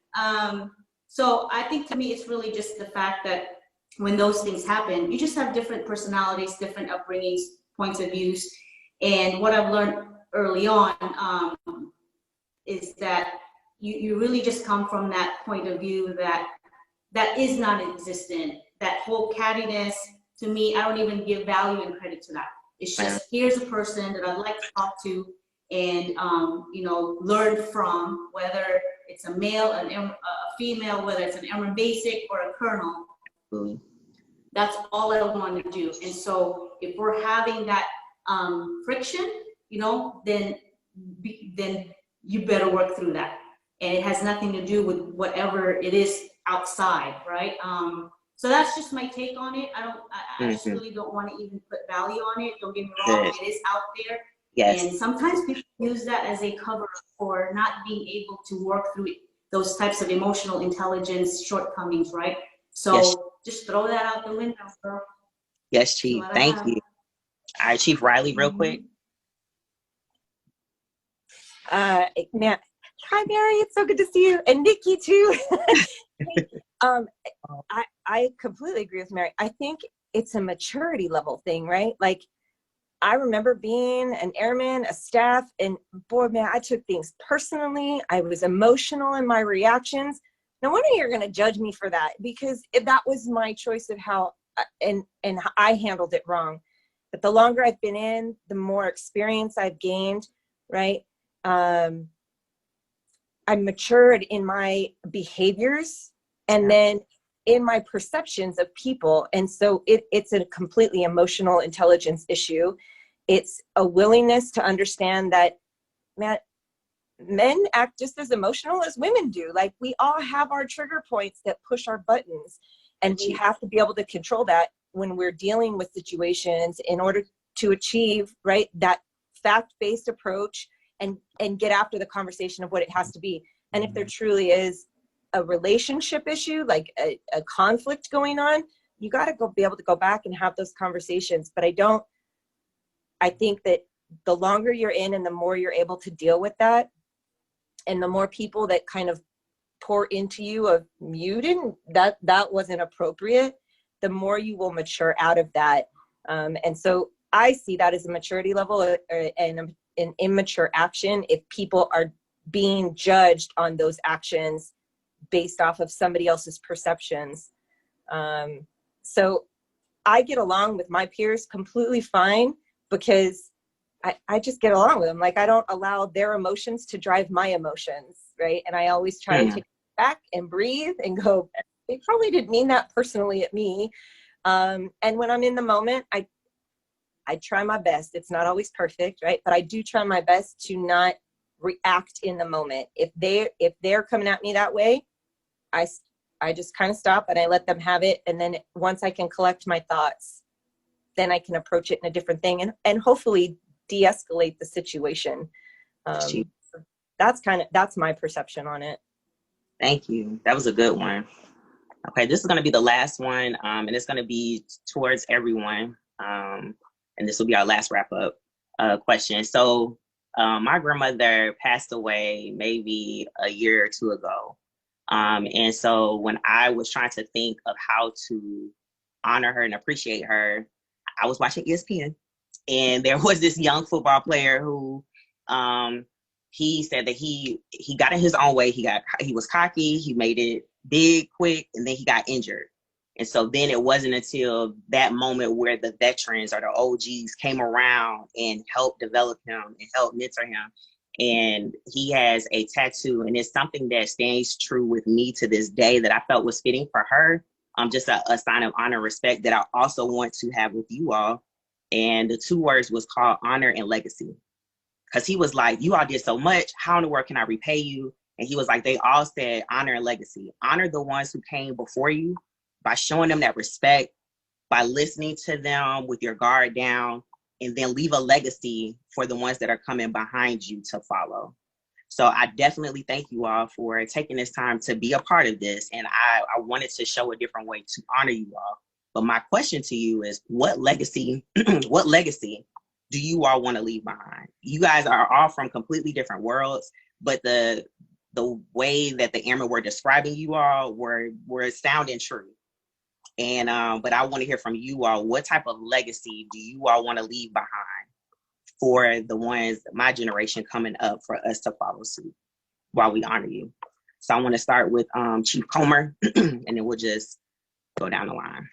So I think to me, it's really just the fact that when those things happen, you just have different personalities, different upbringings, points of views. And what I've learned early on is that you really just come from that point of view that is non-existent. That whole cattiness, to me, I don't even give value and credit to that. It's just, here's a person that I'd like to talk to and, you know, learn from, whether it's a male, a female, whether it's an airman basic or a colonel. Mm-hmm. That's all I want to do. And so if we're having that friction, you know, then you better work through that. And it has nothing to do with whatever it is outside, right? So that's just my take on it. I just really don't want to even put value on it. Don't get me wrong, it is out there. Yes. And sometimes people use that as a cover for not being able to work through those types of emotional intelligence shortcomings, right? So just throw that out the window, girl. Yes, Chief. Thank you. All right, Chief Riley, real quick. Man, hi, Mary. It's so good to see you, and Nikki too. I completely agree with Mary. I think it's a maturity level thing, right? Like, I remember being an airman, a staff, and boy, man, I took things personally. I was emotional in my reactions. No wonder you're going to judge me for that, because that was my choice of how, and I handled it wrong. But the longer I've been in, the more experience I've gained, right? I matured in my behaviors and then in my perceptions of people. And so it's a completely emotional intelligence issue. It's a willingness to understand that, man, men act just as emotional as women do. Like, we all have our trigger points that push our buttons, and we have to be able to control that when we're dealing with situations in order to achieve, right, that fact-based approach and get after the conversation of what it has to be. And if there truly is a relationship issue, like a conflict going on, you got to be able to go back and have those conversations. But I think that the longer you're in and the more you're able to deal with that, and the more people that kind of pour into you of that wasn't appropriate, the more you will mature out of that. And so I see that as a maturity level and an immature action if people are being judged on those actions based off of somebody else's perceptions. So I get along with my peers completely fine, because I just get along with them. Like, I don't allow their emotions to drive my emotions, right? And I always try to take it back and breathe and go, they probably didn't mean that personally at me. And when I'm in the moment, I try my best. It's not always perfect, right? But I do try my best to not react in the moment. If they're coming at me that way, I just kind of stop and I let them have it. And then once I can collect my thoughts, then I can approach it in a different thing and hopefully de-escalate the situation. So that's my perception on it. Thank you. That was a good one. Okay, this is going to be the last one, and it's going to be towards everyone. And this will be our last wrap up question. So my grandmother passed away maybe a year or two ago. And so when I was trying to think of how to honor her and appreciate her, I was watching ESPN, and there was this young football player who he said that he got in his own way. He was cocky, he made it big, quick, and then he got injured. And so then it wasn't until that moment where the veterans or the OGs came around and helped develop him and helped mentor him. And he has a tattoo, and it's something that stands true with me to this day that I felt was fitting for her. Just a sign of honor and respect that I also want to have with you all. And the 2 words was called honor and legacy. Because he was like, you all did so much. How in the world can I repay you? And he was like, they all said honor and legacy. Honor the ones who came before you by showing them that respect, by listening to them with your guard down, and then leave a legacy for the ones that are coming behind you to follow. So I definitely thank you all for taking this time to be a part of this. And I wanted to show a different way to honor you all. But my question to you is, what legacy do you all want to leave behind? You guys are all from completely different worlds, but the way that the airmen were describing you all were sounding true. And but I want to hear from you all, what type of legacy do you all want to leave behind for the ones, my generation coming up, for us to follow suit while we honor you? So I want to start with Chief Comer, and then we'll just go down the line.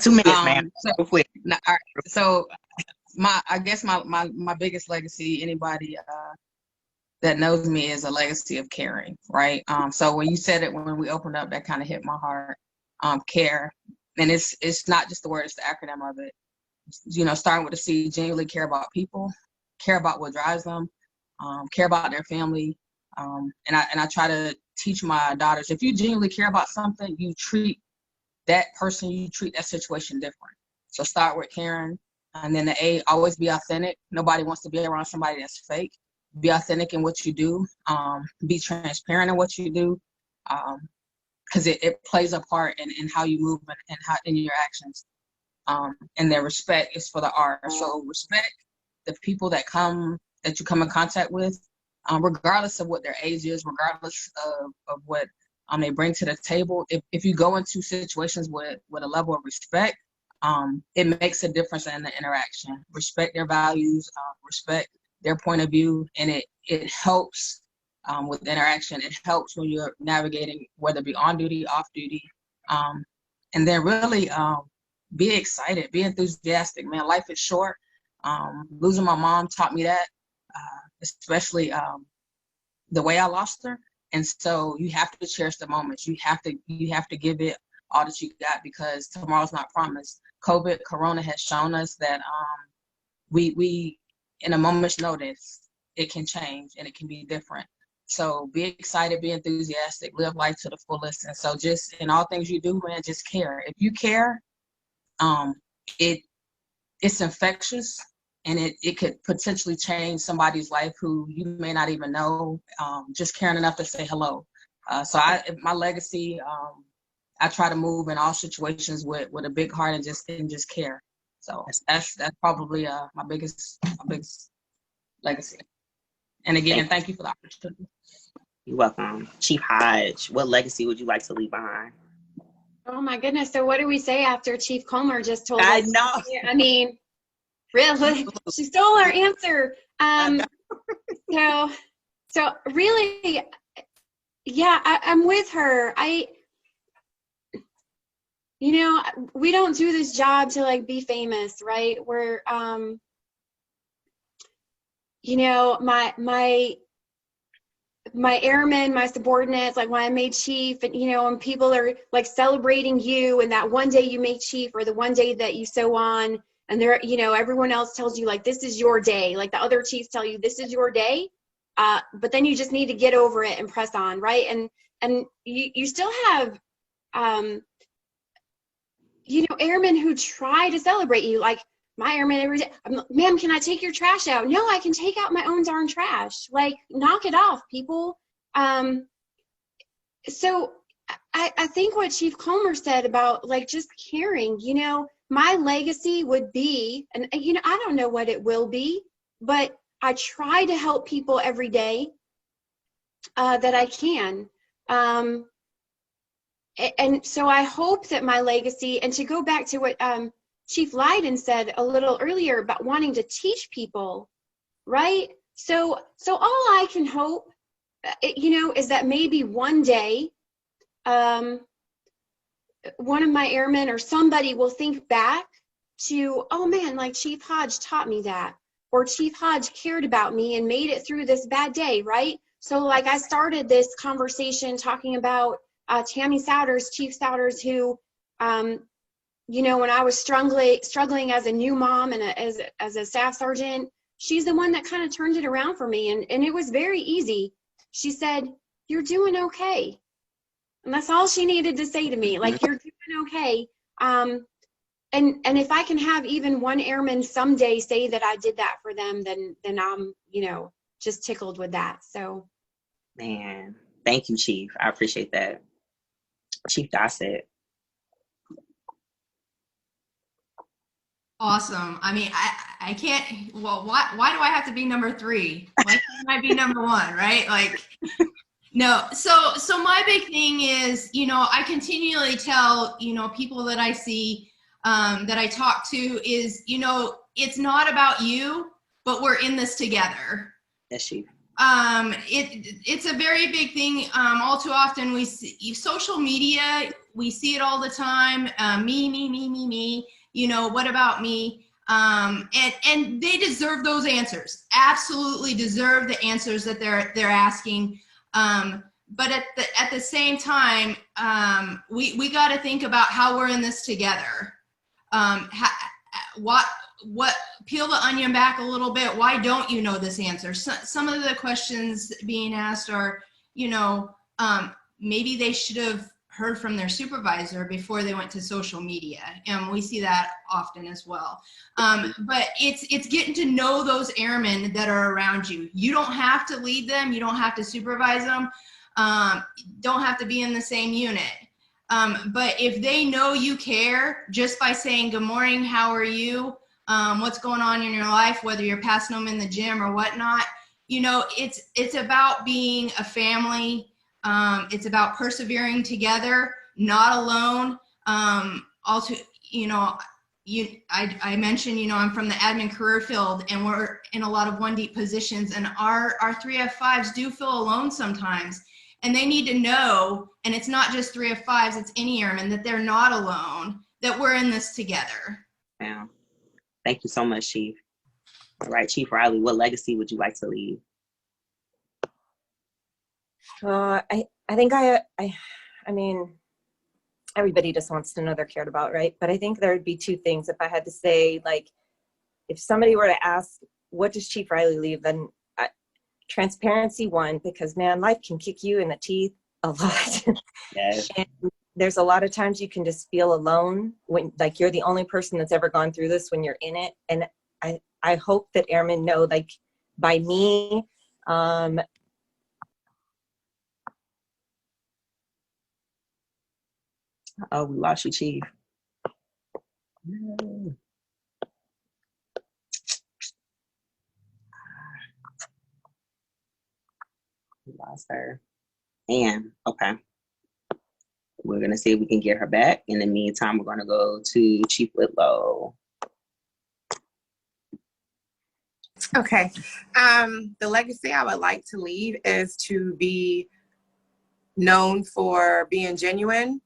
2 minutes, man. So, quick. All right, so I guess my biggest legacy, anybody that knows me, is a legacy of caring, right? So when you said it, when we opened up, that kind of hit my heart. Care, and it's not just the word, it's the acronym of it. You know, starting with the C, genuinely care about people, care about what drives them, care about their family, and I try to teach my daughters, if you genuinely care about something, you treat that person, you treat that situation different. So start with caring, and then the A, always be authentic. Nobody wants to be around somebody that's fake. Be authentic in what you do. Be transparent in what you do. Because it plays a part in how you move and how in your actions. And then respect is for the R. So respect the people that you come in contact with, regardless of what their age is, regardless of what they bring to the table. If you go into situations with a level of respect, it makes a difference in the interaction. Respect their values, respect their point of view, and it helps with interaction. It helps when you're navigating, whether it be on duty, off duty, and then really be excited, be enthusiastic. Man, life is short. Losing my mom taught me that, especially the way I lost her. And so you have to cherish the moments. You have to give it all that you got, because tomorrow's not promised. Corona has shown us that we in a moment's notice, it can change and it can be different. So be excited, be enthusiastic, live life to the fullest. And so just in all things you do, man, just care. If you care, it's infectious, and it could potentially change somebody's life who you may not even know, just caring enough to say hello. So my legacy, I try to move in all situations with a big heart and just care. So that's probably my biggest legacy. And again, thank you for the opportunity. You're welcome. Chief Hodge, what legacy would you like to leave behind? Oh my goodness. So what do we say after Chief Comer just told us? I know. I mean, really, she stole our answer. So really, yeah, I'm with her. We don't do this job to like be famous, right? We're, my airmen, my subordinates, like when I made chief, and when people are like celebrating you and that one day you make chief, or the one day that you so on, and they're, everyone else tells you like, this is your day. Like the other chiefs tell you, this is your day. But then you just need to get over it and press on, right? And you still have, you know, airmen who try to celebrate you. Like my airman every day, ma'am, can I take your trash out? No, I can take out my own darn trash. Like, knock it off, people. So I think what Chief Comer said about like just caring, you know, my legacy would be, and you know, I don't know what it will be, but I try to help people every day that I can. And so I hope that my legacy, and to go back to what Chief Leiden said a little earlier about wanting to teach people, right? So all I can hope, you know, is that maybe one day, one of my airmen or somebody will think back to, oh man, like Chief Hodge taught me that, or Chief Hodge cared about me and made it through this bad day, right? So like I started this conversation talking about Tammy Souders, Chief Souders, who, you know, when I was struggling as a new mom and as a staff sergeant, she's the one that kind of turned it around for me. And it was very easy. She said, "You're doing okay." And that's all she needed to say to me, like, "You're doing okay." And if I can have even one airman someday say that I did that for them, then I'm, you know, just tickled with that. So, Man, thank you, Chief. I appreciate that. Chief Dossett. Awesome. I mean, I can't, well, why do I have to be number 3? Why can't I be number 1, right? Like, no. So my big thing is, you know, I continually tell, you know, people that I see, that I talk to is, you know, it's not about you, but we're in this together. Yes, Chief. It's a very big thing. All too often we see social media, we see it all the time. Me, you know, what about me? And they deserve those answers. Absolutely deserve the answers that they're asking. But at the same time, we got to think about how we're in this together. What peel the onion back a little bit. Why don't you know this answer? Some of the questions being asked are, you know, maybe they should have heard from their supervisor before they went to social media, and we see that often as well. But it's getting to know those airmen that are around you. You don't have to lead them. You don't have to supervise them. Don't have to be in the same unit. But if they know you care just by saying, "Good morning, how are you? What's going on in your life," whether you're passing them in the gym or whatnot, you know, it's about being a family. It's about persevering together, not alone. Also, you know, I mentioned, you know, I'm from the admin career field, and we're in a lot of 1-deep positions, and our 3F5s do feel alone sometimes. And they need to know, and it's not just 3F5s, it's any airman, that they're not alone, that we're in this together. Yeah. Thank you so much, Chief. All right, Chief Riley, what legacy would you like to leave? I think I mean, everybody just wants to know they're cared about, right? But I think there would be 2 things if I had to say, like, if somebody were to ask, what does Chief Riley leave? Then transparency, 1, because man, life can kick you in the teeth a lot. Yes. And there's a lot of times you can just feel alone when, like, you're the only person that's ever gone through this when you're in it. And I hope that airmen know, like, by me, Oh, we lost you, Chief. No. We lost her. And okay. We're gonna see if we can get her back. In the meantime, we're gonna go to Chief Whitlow. Okay. The legacy I would like to leave is to be known for being genuine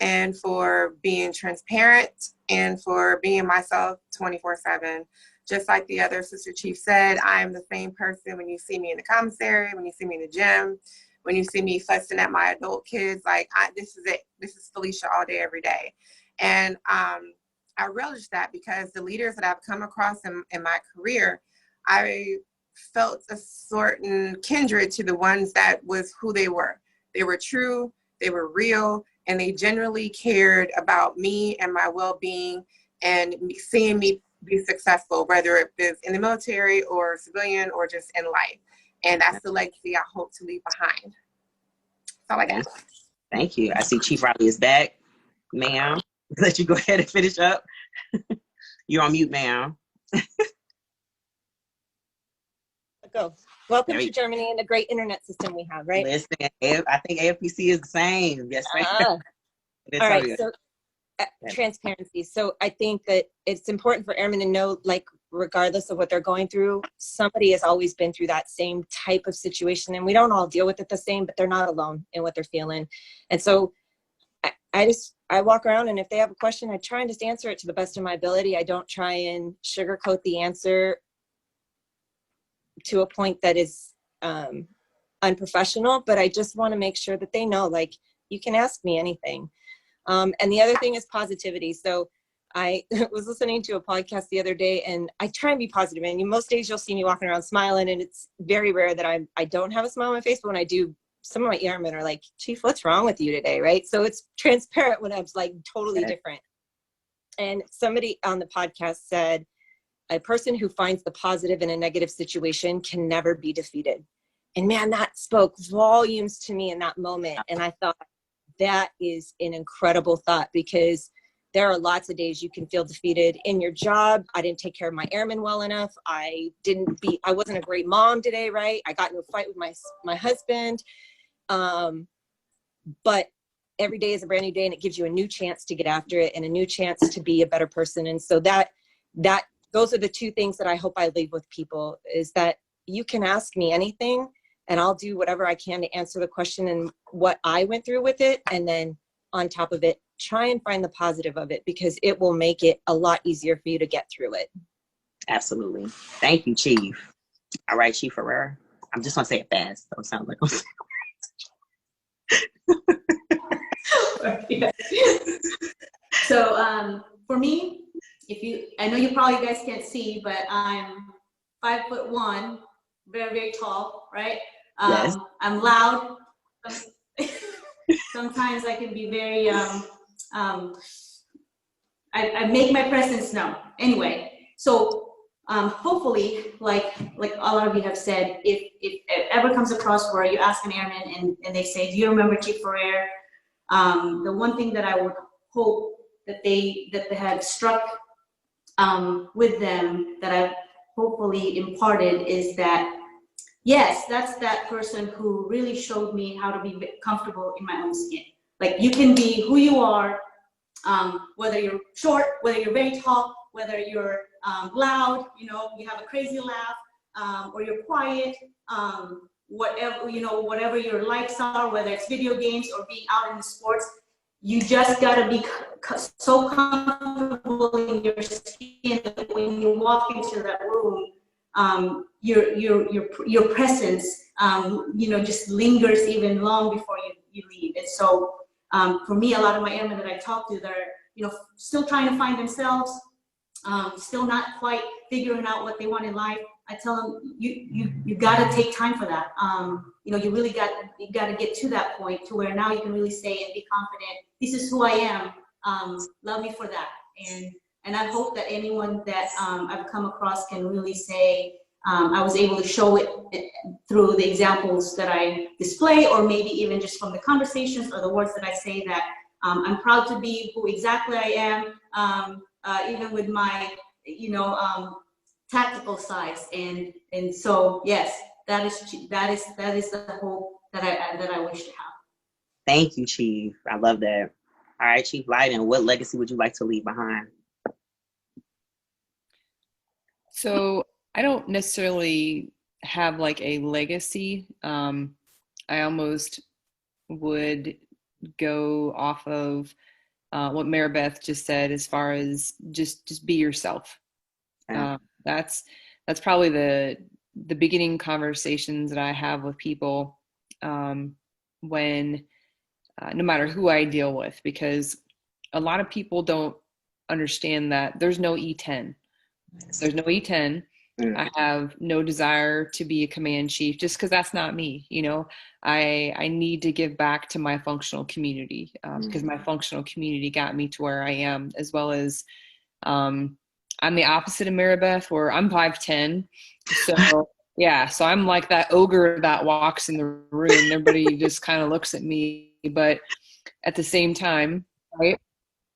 and for being transparent and for being myself 24/7. Just like the other sister chief said, I am the same person when you see me in the commissary, when you see me in the gym, when you see me fussing at my adult kids. Like, this is it. This is Felicia all day, every day. And I relish that because the leaders that I've come across in my career, I felt a certain kindred to the ones that was who they were. They were true, they were real, and they genuinely cared about me and my well-being and seeing me be successful, whether it is in the military or civilian or just in life. And that's the legacy I hope to leave behind. That's all I got. Thank you. I see Chief Riley is back. Ma'am, let you go ahead and finish up. You're on mute, ma'am. Go. Welcome to Germany and the great internet system we have, right? Listen, I think AFPC is the same. Yes, ma'am. All right, so transparency. So I think that it's important for airmen to know, like, regardless of what they're going through, somebody has always been through that same type of situation, and we don't all deal with it the same, but they're not alone in what they're feeling. And so I walk around, and if they have a question, I try and just answer it to the best of my ability. I don't try and sugarcoat the answer to a point that is unprofessional, but I just want to make sure that they know, like, you can ask me anything. And the other thing is positivity. So I was listening to a podcast the other day, and I try and be positive. And most days you'll see me walking around smiling, and it's very rare that I don't have a smile on my face. But when I do, some of my airmen are like, Chief, what's wrong with you today, right? So it's transparent when I'm like totally different. And somebody on the podcast said, a person who finds the positive in a negative situation can never be defeated. And man, that spoke volumes to me in that moment. And I thought, that is an incredible thought, because there are lots of days you can feel defeated in your job. I didn't take care of my airmen well enough. I wasn't a great mom today, right? I got into a fight with my husband. But every day is a brand new day, and it gives you a new chance to get after it and a new chance to be a better person. And so those are the two things that I hope I leave with people, is that you can ask me anything, and I'll do whatever I can to answer the question and what I went through with it. And then on top of it, try and find the positive of it, because it will make it a lot easier for you to get through it. Absolutely. Thank you, Chief. All right, Chief Herrera. I'm just gonna say it fast. Don't sound like I'm saying So for me, I know you guys can't see, but I'm 5'1", very, very tall, right? Yes. I'm loud. Sometimes I can be very, I make my presence known. Anyway, so hopefully, like a lot of you have said, if it ever comes across where you ask an airman and they say, do you remember Chief Ferrer? The one thing that I would hope that they had struck with them, that I've hopefully imparted, is that yes, that's that person who really showed me how to be comfortable in my own skin. Like, you can be who you are, whether you're short, whether you're very tall, whether you're loud, you have a crazy laugh, or you're quiet, whatever your likes are, whether it's video games or being out in the sports, you just gotta be so comfortable in your skin that when you walk into that room, your presence, just lingers even long before you leave. And so, for me, a lot of my airmen that I talk to, they're, still trying to find themselves, still not quite figuring out what they want in life. I tell them, you got to take time for that. You really got to get to that point to where now you can really say and be confident, this is who I am. Love me for that. And I hope that anyone that I've come across can really say, I was able to show it through the examples that I display, or maybe even just from the conversations or the words that I say, that I'm proud to be who exactly I am, even with my, tactical size. And so, yes, that is the hope that I wish to have. Thank you, Chief. I love that. All right, Chief Lyden, what legacy would you like to leave behind? So I don't necessarily have like a legacy. I almost would go off of what Mary Beth just said, as far as just be yourself. That's probably the beginning conversations that I have with people when no matter who I deal with, because a lot of people don't understand that there's no E10. There's no E10. I have no desire to be a command chief just because that's not me. You know, I need to give back to my functional community because my functional community got me to where I am, as well as I'm the opposite of Maribeth, where I'm 5'10". So yeah, so I'm like that ogre that walks in the room. Everybody just kind of looks at me, but at the same time, right?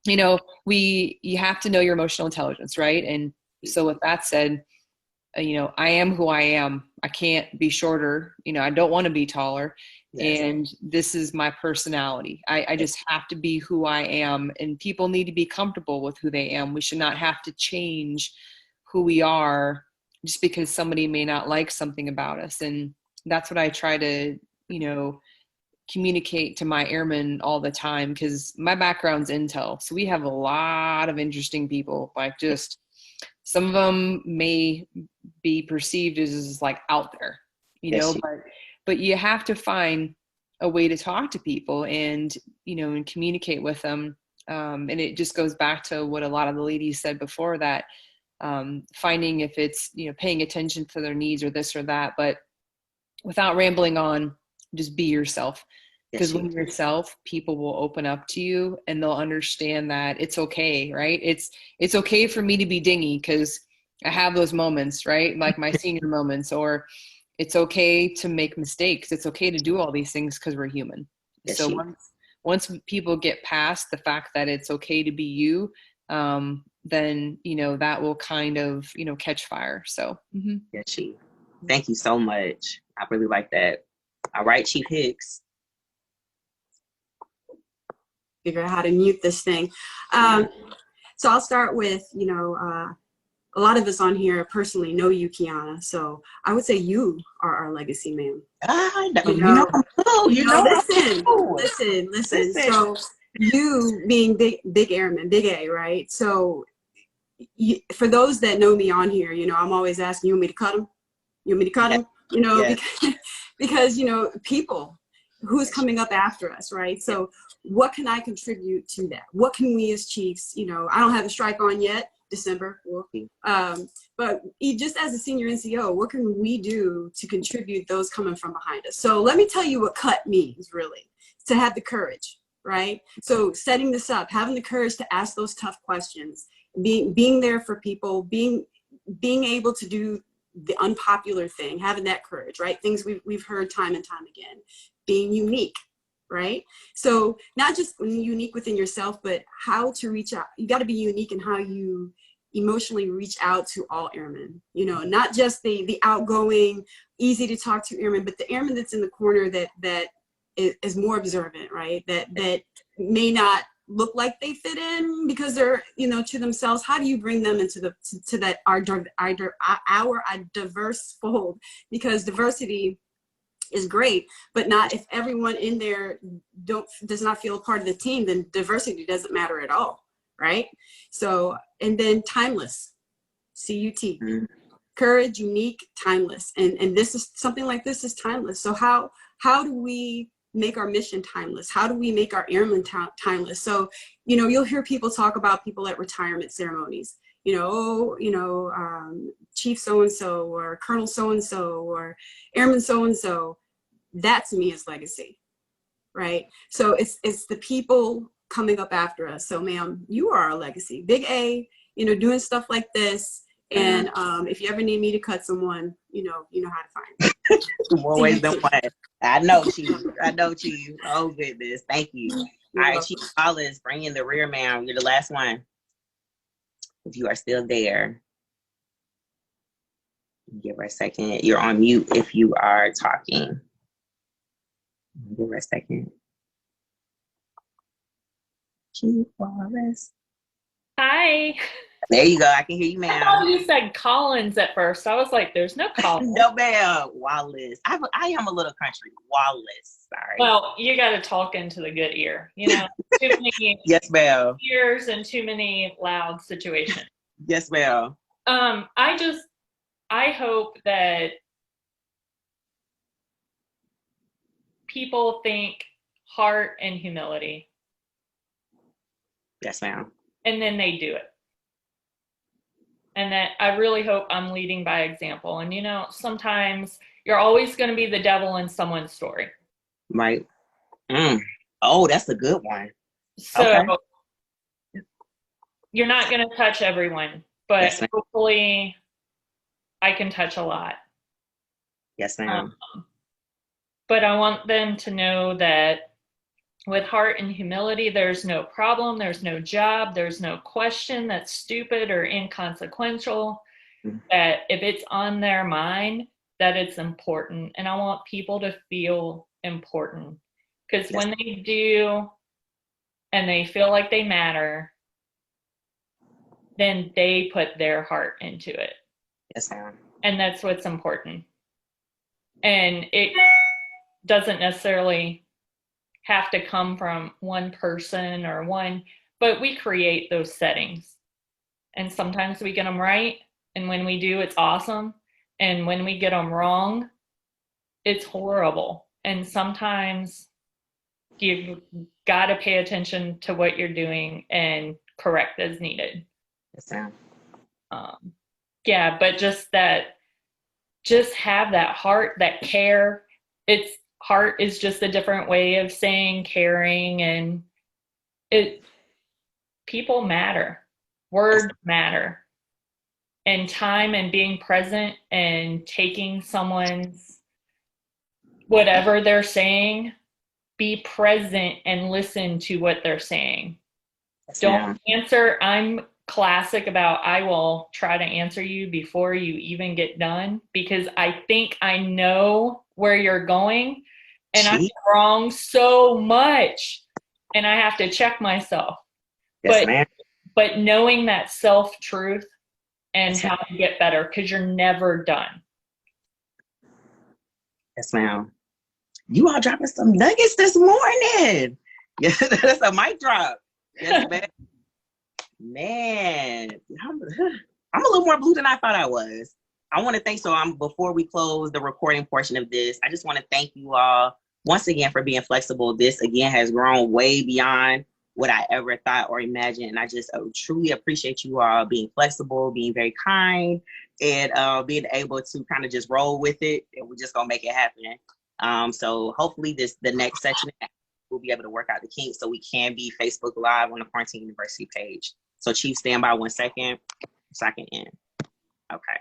You know, you have to know your emotional intelligence, right? And so with that said, you know, I am who I am. I can't be shorter. You know, I don't want to be taller. Yes. And this is my personality. I just have to be who I am, and people need to be comfortable with who they am. We should not have to change who we are just because somebody may not like something about us. And that's what I try to, you know, communicate to my airmen all the time, because my background's intel. So we have a lot of interesting people, like just some of them may be perceived as like out there, you know, but you have to find a way to talk to people and, you know, and communicate with them. And it just goes back to what a lot of the ladies said before, that finding if it's, you know, paying attention to their needs or this or that, but without rambling on, just be yourself. Because when you're yourself, people will open up to you and they'll understand that it's okay, right? It's okay for me to be dingy because I have those moments, right? Like my senior moments, or it's okay to make mistakes. It's okay to do all these things because we're human. So once people get past the fact that it's okay to be you, then, you know, that will kind of, you know, catch fire. So, Thank you so much. I really like that. All right, Chief Hicks. Figure out how to mute this thing. So I'll start with, you know, a lot of us on here personally know you, Kiana. So I would say you are our legacy, ma'am. Listen. So you being big airman, big A, right? So for those that know me on here, you know, I'm always asking, you want me to cut them? You want me to cut them? You know, because, you know, people, who's coming up after us, right? So what can I contribute to that? What can we as chiefs, you know, I don't have a strike on yet, December, but just as a senior NCO, what can we do to contribute those coming from behind us? So let me tell you what cut means, really, to have the courage, right? So setting this up, having the courage to ask those tough questions, being there for people, being able to do the unpopular thing, having that courage, right? Things we've heard time and time again, being unique, right? So not just unique within yourself, but how to reach out. You got to be unique in how you emotionally reach out to all airmen, you know, not just the outgoing, easy to talk to airman, but the airman that's in the corner that is more observant, right? That may not look like they fit in because they're, you know, to themselves. How do you bring them into our diverse fold? Because diversity is great, but not if everyone in there does not feel a part of the team, then diversity doesn't matter at all, right? So, and then timeless, CUT, courage, unique, timeless, and this is something like this is timeless. So how do we make our mission timeless? How do we make our airmen timeless? So, you know, you'll hear people talk about people at retirement ceremonies, you know, Chief so-and-so or Colonel so-and-so or Airman so-and-so. That to me is legacy, right? So it's the people coming up after us. So ma'am, you are our legacy. Big A, you know, doing stuff like this. And if you ever need me to cut someone, you know how to find me. More ways than one. I know, Chief. Oh, goodness. Thank you. All right, Chief Wallace, bring in the rear man. You're the last one. If you are still there, give her a second. You're on mute if you are talking. Give her a second. Chief Wallace. Hi. There you go. I can hear you, ma'am. I thought you said Collins at first. I was like, there's no Collins. No, ma'am. Wallace. I am a little country. Wallace. Sorry. Well, you got to talk into the good ear. You know, too many yes, ma'am. ears and too many loud situations. Yes, ma'am. I hope that people think heart and humility. Yes, ma'am. And then they do it. and that I really hope I'm leading by example. And, you know, sometimes you're always going to be the devil in someone's story. Right. Oh, that's a good one. So Okay. you're not going to touch everyone, but Yes, ma'am. hopefully I can touch a lot. Yes, ma'am. But I want them to know that with heart and humility, there's no problem, there's no job, there's no question that's stupid or inconsequential, that if it's on their mind, that it's important. And I want people to feel important, because when they do and they feel like they matter, then they put their heart into it. Yes, ma'am. And that's what's important. And it doesn't necessarily have to come from one person or one, but we create those settings. And sometimes we get them right. And when we do, it's awesome. And when we get them wrong, it's horrible. And sometimes you've got to pay attention to what you're doing and correct as needed. Yes, ma'am. Yeah, but just have that heart, that care. It's heart is just a different way of saying caring, and people matter, words matter, and time and being present and taking someone's whatever they're saying, be present and listen to what they're saying. Yes, Don't ma'am. answer. I'm classic about I will try to answer you before you even get done, because I think I know where you're going, and I'm wrong so much, and I have to check myself. Yes, ma'am. But knowing that self-truth and how to get better, because you're never done. Yes, ma'am. You all dropping some nuggets this morning. Yeah, that's a mic drop. Yes, ma'am. Man, I'm a little more blue than I thought I was. I want to thank, before we close the recording portion of this, I just want to thank you all once again for being flexible. This again has grown way beyond what I ever thought or imagined. And I just truly appreciate you all being flexible, being very kind, and being able to kind of just roll with it. And we're just going to make it happen. So hopefully the next section, we'll be able to work out the kinks so we can be Facebook Live on the Quarantine University page. So Chief, stand by 1 second so I can end. Okay.